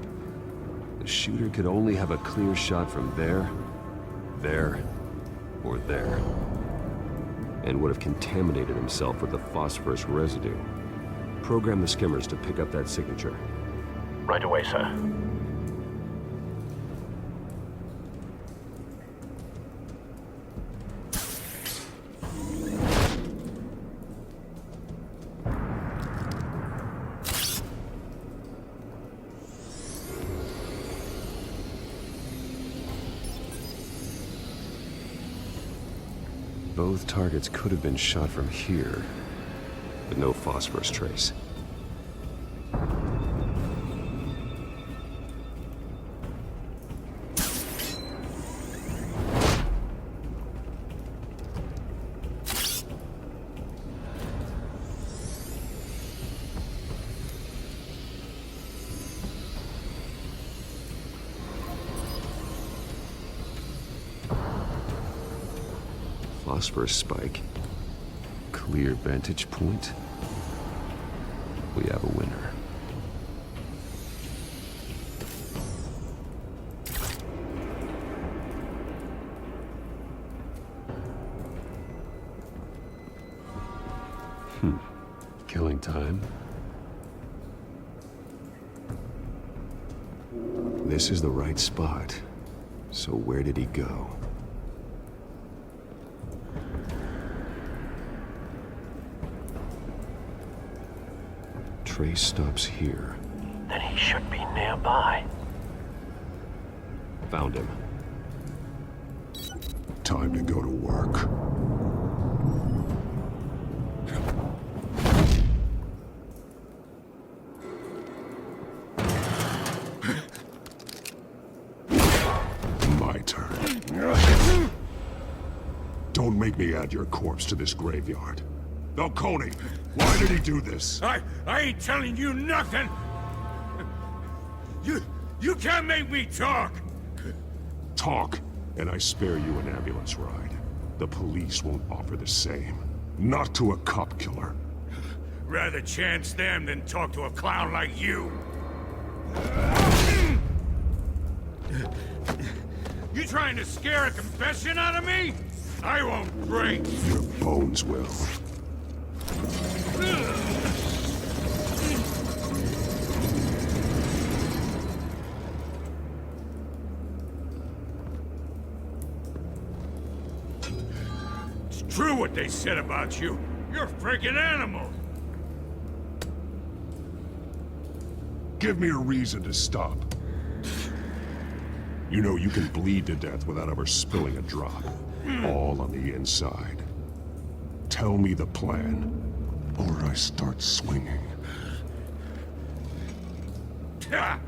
the shooter could only have a clear shot from there, or there, and would have contaminated himself with the phosphorus residue. Program the skimmers to pick up that signature. Right away, sir. Both targets could have been shot from here, but no phosphorus trace. Phosphorus spike. Clear vantage point. We have a winner. Killing time. This is the right spot. So where did he go? Trace stops here. Then he should be nearby. Found him. Time to go to work. My turn. Don't make me add your corpse to this graveyard. Falcone, why did he do this? I ain't telling you nothing! You can't make me talk! Talk, and I spare you an ambulance ride. The police won't offer the same. Not to a cop killer. Rather chance them than talk to a clown like you. You trying to scare a confession out of me? I won't break. Your bones will. It's true what they said about you. You're a freaking animal. Give me a reason to stop. You know you can bleed to death without ever spilling a drop. All on the inside. Tell me the plan, or I start swinging. I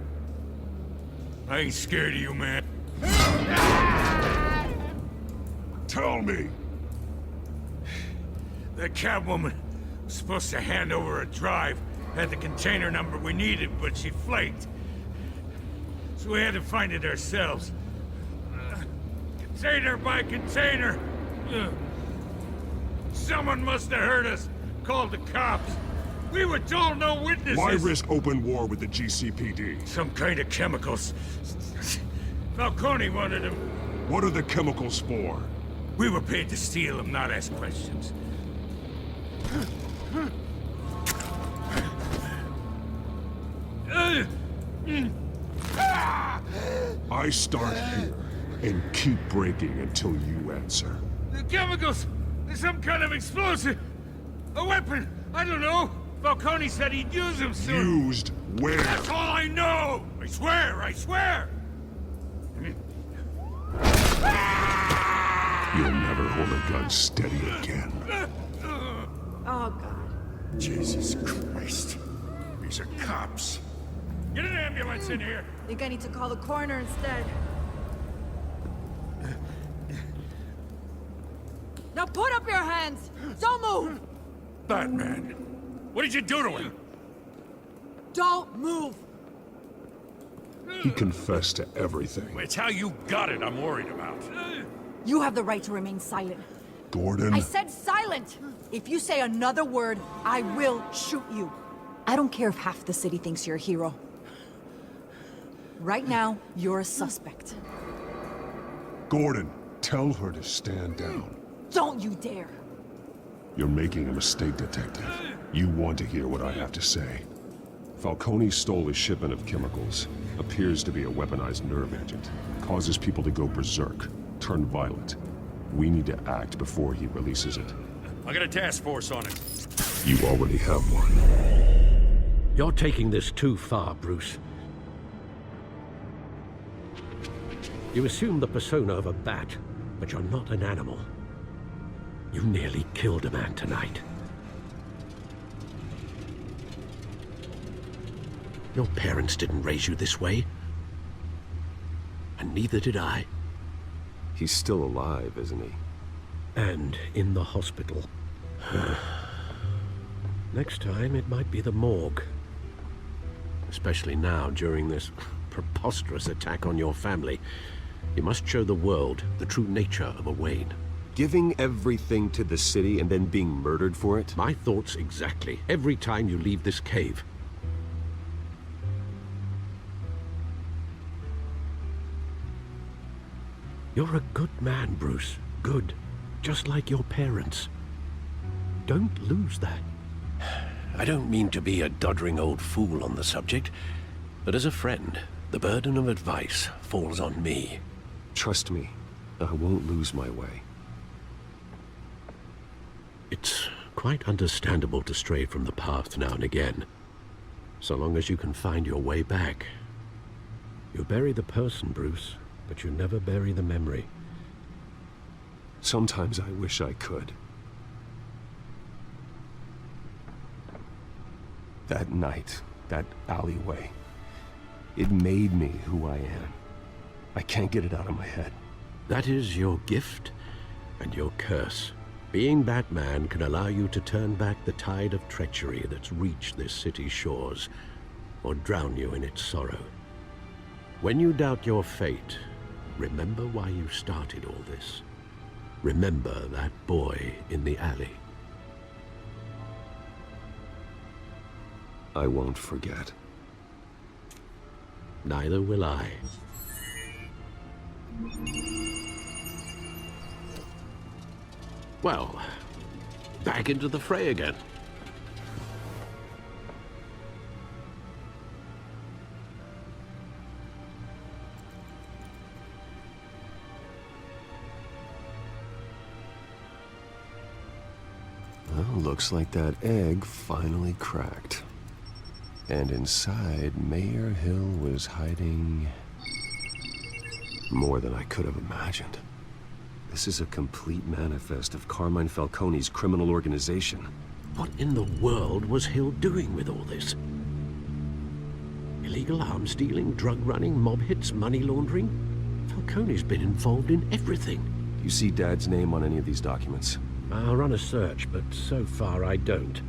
ain't scared of you, man. Tell me! The Catwoman was supposed to hand over a drive, had the container number we needed, but she flaked. So we had to find it ourselves. Container by container. Someone must have heard us, called the cops. We were told no witnesses. Why risk open war with the GCPD? Some kind of chemicals. Falcone wanted them. What are the chemicals for? We were paid to steal them, not ask questions. I start here and keep breaking until you answer. The chemicals! There's some kind of explosive! A weapon! I don't know! Falcone said he'd use them soon! Used where? That's all I know! I swear! I swear! You'll never hold a gun steady again. Oh, God. Jesus Christ. These are cops. Get an ambulance in here! Think I need to call the coroner instead. Now put up your hands! Don't move! Batman, what did you do to him? Don't move! He confessed to everything. It's how you got it I'm worried about. You have the right to remain silent. Gordon? I said silent! If you say another word, I will shoot you. I don't care if half the city thinks you're a hero. Right now, you're a suspect. Gordon, tell her to stand down. Don't you dare! You're making a mistake, Detective. You want to hear what I have to say. Falcone stole a shipment of chemicals. Appears to be a weaponized nerve agent. Causes people to go berserk, turn violent. We need to act before he releases it. I got a task force on it. You already have one. You're taking this too far, Bruce. You assume the persona of a bat, but you're not an animal. You nearly killed a man tonight. Your parents didn't raise you this way. And neither did I. He's still alive, isn't he? And in the hospital. Next time, it might be the morgue. Especially now, during this preposterous attack on your family. You must show the world the true nature of a Wayne. Giving everything to the city and then being murdered for it? My thoughts exactly. Every time you leave this cave. You're a good man, Bruce. Good. Just like your parents. Don't lose that. I don't mean to be a doddering old fool on the subject, but as a friend, the burden of advice falls on me. Trust me, I won't lose my way. It's quite understandable to stray from the path now and again, so long as you can find your way back. You bury the person, Bruce, but you never bury the memory. Sometimes I wish I could. That night, that alleyway, it made me who I am. I can't get it out of my head. That is your gift and your curse. Being Batman can allow you to turn back the tide of treachery that's reached this city's shores, or drown you in its sorrow. When you doubt your fate, remember why you started all this. Remember that boy in the alley. I won't forget. Neither will I. Well, back into the fray again. Well, looks like that egg finally cracked. And inside, Mayor Hill was hiding more than I could have imagined. This is a complete manifest of Carmine Falcone's criminal organization. What in the world was Hill doing with all this? Illegal arms dealing, drug running, mob hits, money laundering? Falcone's been involved in everything. Do you see Dad's name on any of these documents? I'll run a search, but so far I don't.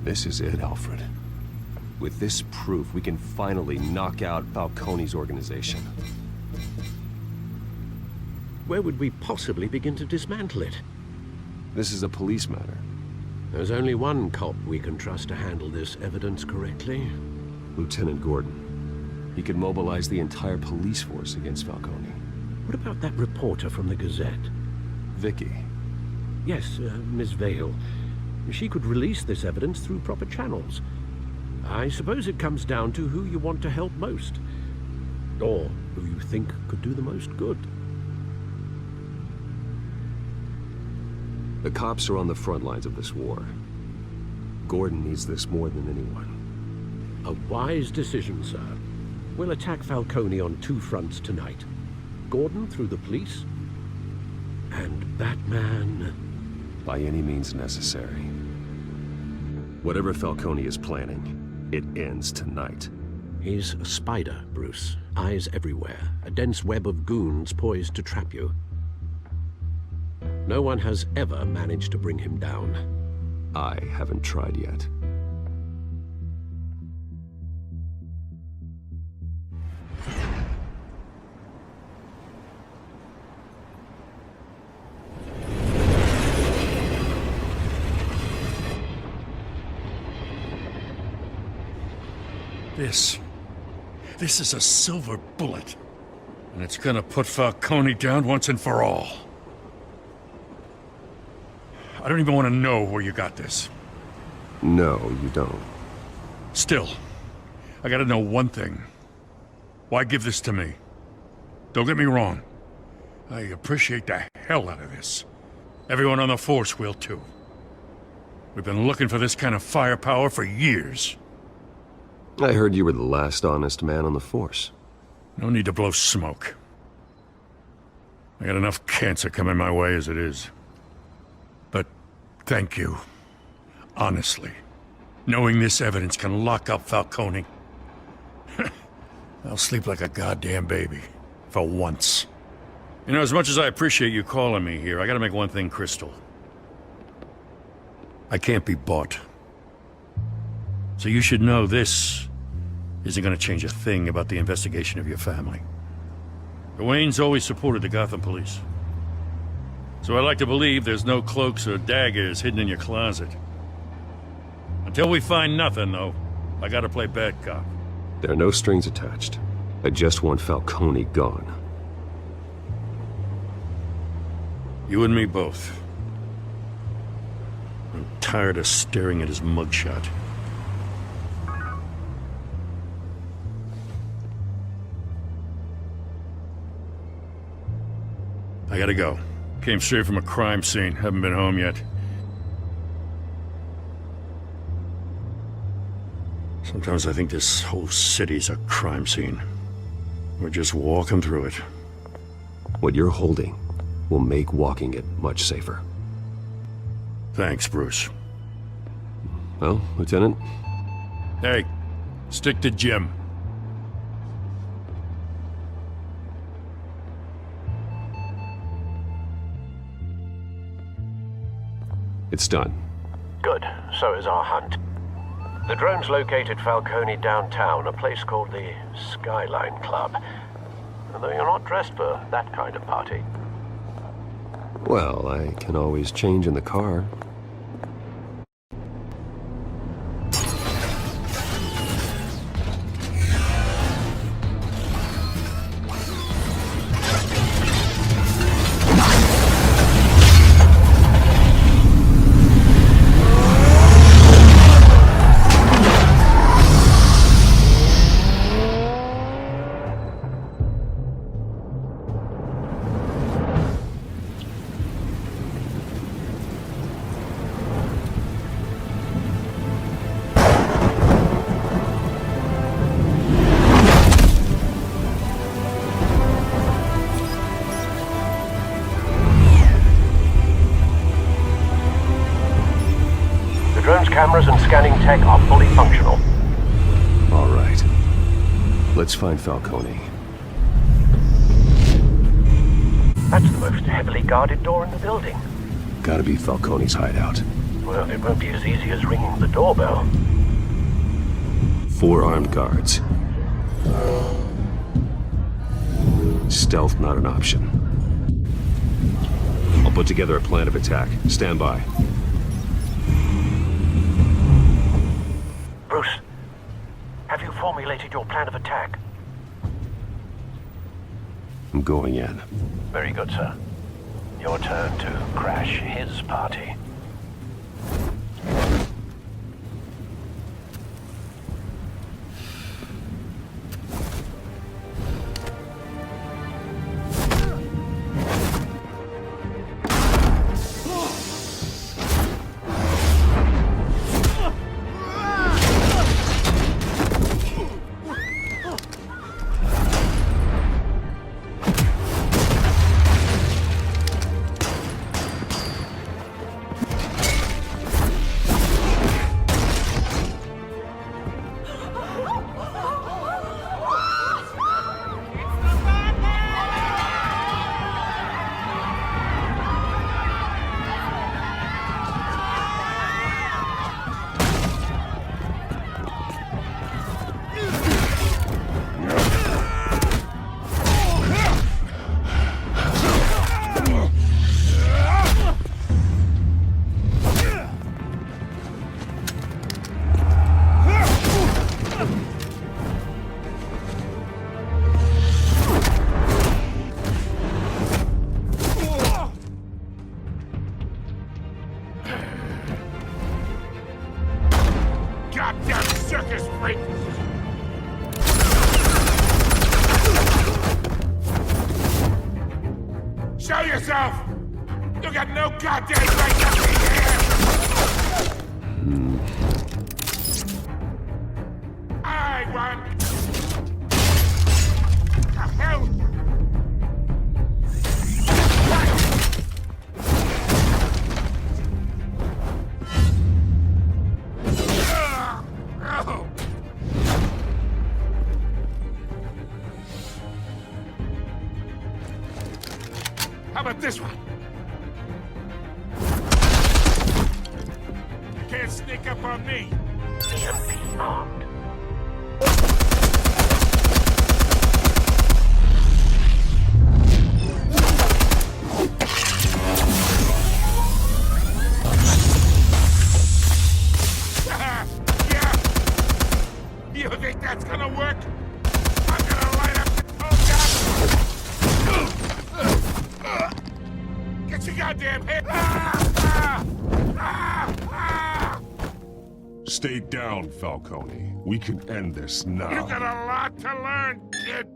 This is it, Alfred. With this proof, we can finally knock out Falcone's organization. Where would we possibly begin to dismantle it? This is a police matter. There's only one cop we can trust to handle this evidence correctly. Lieutenant Gordon. He could mobilize the entire police force against Falcone. What about that reporter from the Gazette? Vicky. Yes, Miss Vale. She could release this evidence through proper channels. I suppose it comes down to who you want to help most. Or who you think could do the most good. The cops are on the front lines of this war. Gordon needs this more than anyone. A wise decision, sir. We'll attack Falcone on two fronts tonight. Gordon through the police, and Batman... by any means necessary. Whatever Falcone is planning, it ends tonight. He's a spider, Bruce. Eyes everywhere. A dense web of goons poised to trap you. No one has ever managed to bring him down. I haven't tried yet. This is a silver bullet. And it's gonna put Falcone down once and for all. I don't even want to know where you got this. No, you don't. Still, I gotta know one thing. Why give this to me? Don't get me wrong. I appreciate the hell out of this. Everyone on the force will too. We've been looking for this kind of firepower for years. I heard you were the last honest man on the force. No need to blow smoke. I got enough cancer coming my way as it is. But thank you. Honestly. Knowing this evidence can lock up Falcone. I'll sleep like a goddamn baby. For once. You know, as much as I appreciate you calling me here, I gotta make one thing crystal. I can't be bought. So you should know this isn't gonna change a thing about the investigation of your family. The Waynes always supported the Gotham police. So I like to believe there's no cloaks or daggers hidden in your closet. Until we find nothing, though, I gotta play bad cop. There are no strings attached. I just want Falcone gone. You and me both. I'm tired of staring at his mugshot. I gotta go. Came straight from a crime scene. Haven't been home yet. Sometimes I think this whole city's a crime scene. We're just walking through it. What you're holding will make walking it much safer. Thanks, Bruce. Well, Lieutenant? Hey, stick to Jim. It's done. Good. So is our hunt. The drone's located Falcone downtown, a place called the Skyline Club. Although you're not dressed for that kind of party. Well, I can always change in the car. Cameras and scanning tech are fully functional. All right. Let's find Falcone. That's the most heavily guarded door in the building. Gotta be Falcone's hideout. Well, it won't be as easy as ringing the doorbell. 4 armed guards. Stealth not an option. I'll put together a plan of attack. Stand by. Bruce, have you formulated your plan of attack? I'm going in. Very good, sir. Your turn to crash his party. Marcus, wait! Show yourself! You got no goddamn right to be here! I want... The hell? How about this one? You can't sneak up on me. EMP armed. Yeah. You think that's gonna work? I'm gonna light up the Get your goddamn head! Stay down, Falcone. We can end this now. You got a lot to learn, kid.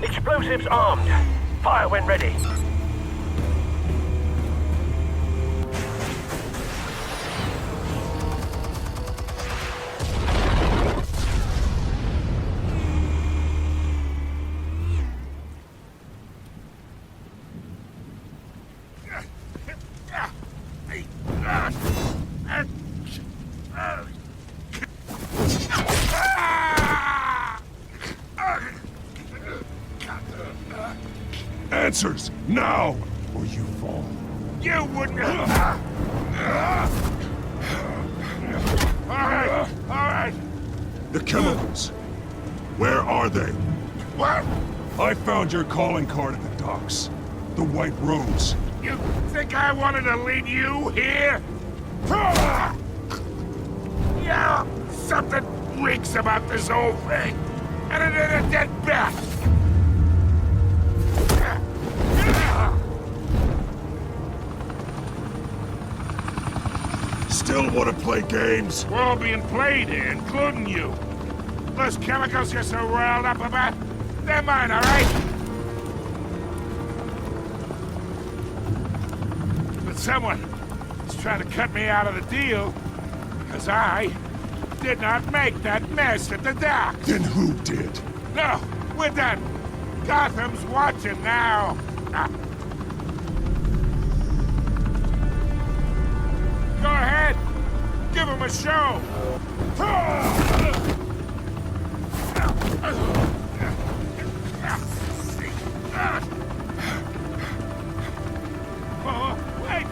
Explosives armed. Fire when ready. Answers, now, or you fall. You wouldn't. All right. The chemicals. Where are they? What? I found your calling card at the docks. The White Rose. You think I wanted to lead you here? Yeah, something reeks about this whole thing. And it ain't a dead bat. Still want to play games? We're all being played here, including you. Those chemicals you're so riled up about, they're mine, all right? But someone is trying to cut me out of the deal because I did not make that mess at the dock. Then who did? No, we're done. Gotham's watching now. Go ahead. Give him a show. Oh, wait.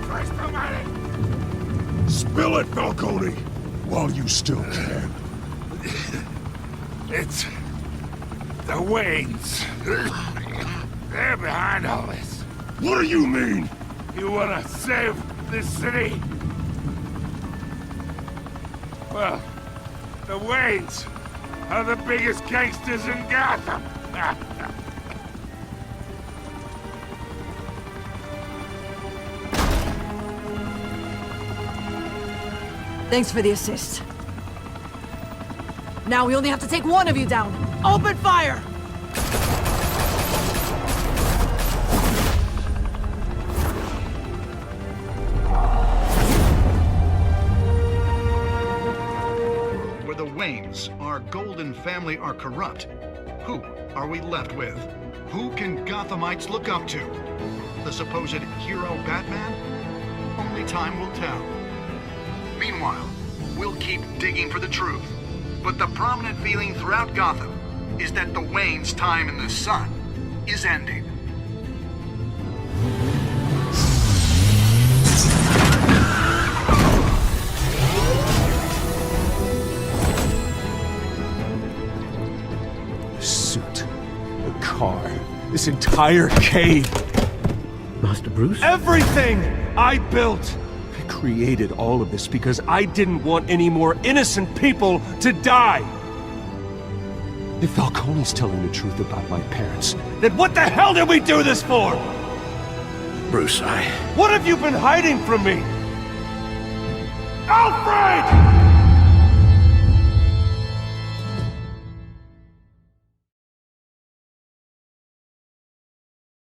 Christ almighty. Spill it, Falcone, while you still can. It's the Waynes. They're behind all this. What do you mean? You wanna save this city? Well, the Waynes are the biggest gangsters in Gotham. Thanks for the assist. Now we only have to take one of you down. Open fire! Where the Waynes, our golden family, are corrupt, who are we left with? Who can Gothamites look up to? The supposed hero Batman? Only time will tell. Meanwhile, we'll keep digging for the truth. But the prominent feeling throughout Gotham is that the Waynes' time in the sun is ending. The suit, the car, this entire cave. Master Bruce? Everything I built! created all of this because I didn't want any more innocent people to die. If Falcone's telling the truth about my parents, then what the hell did we do this for? Bruce, What have you been hiding from me? Alfred!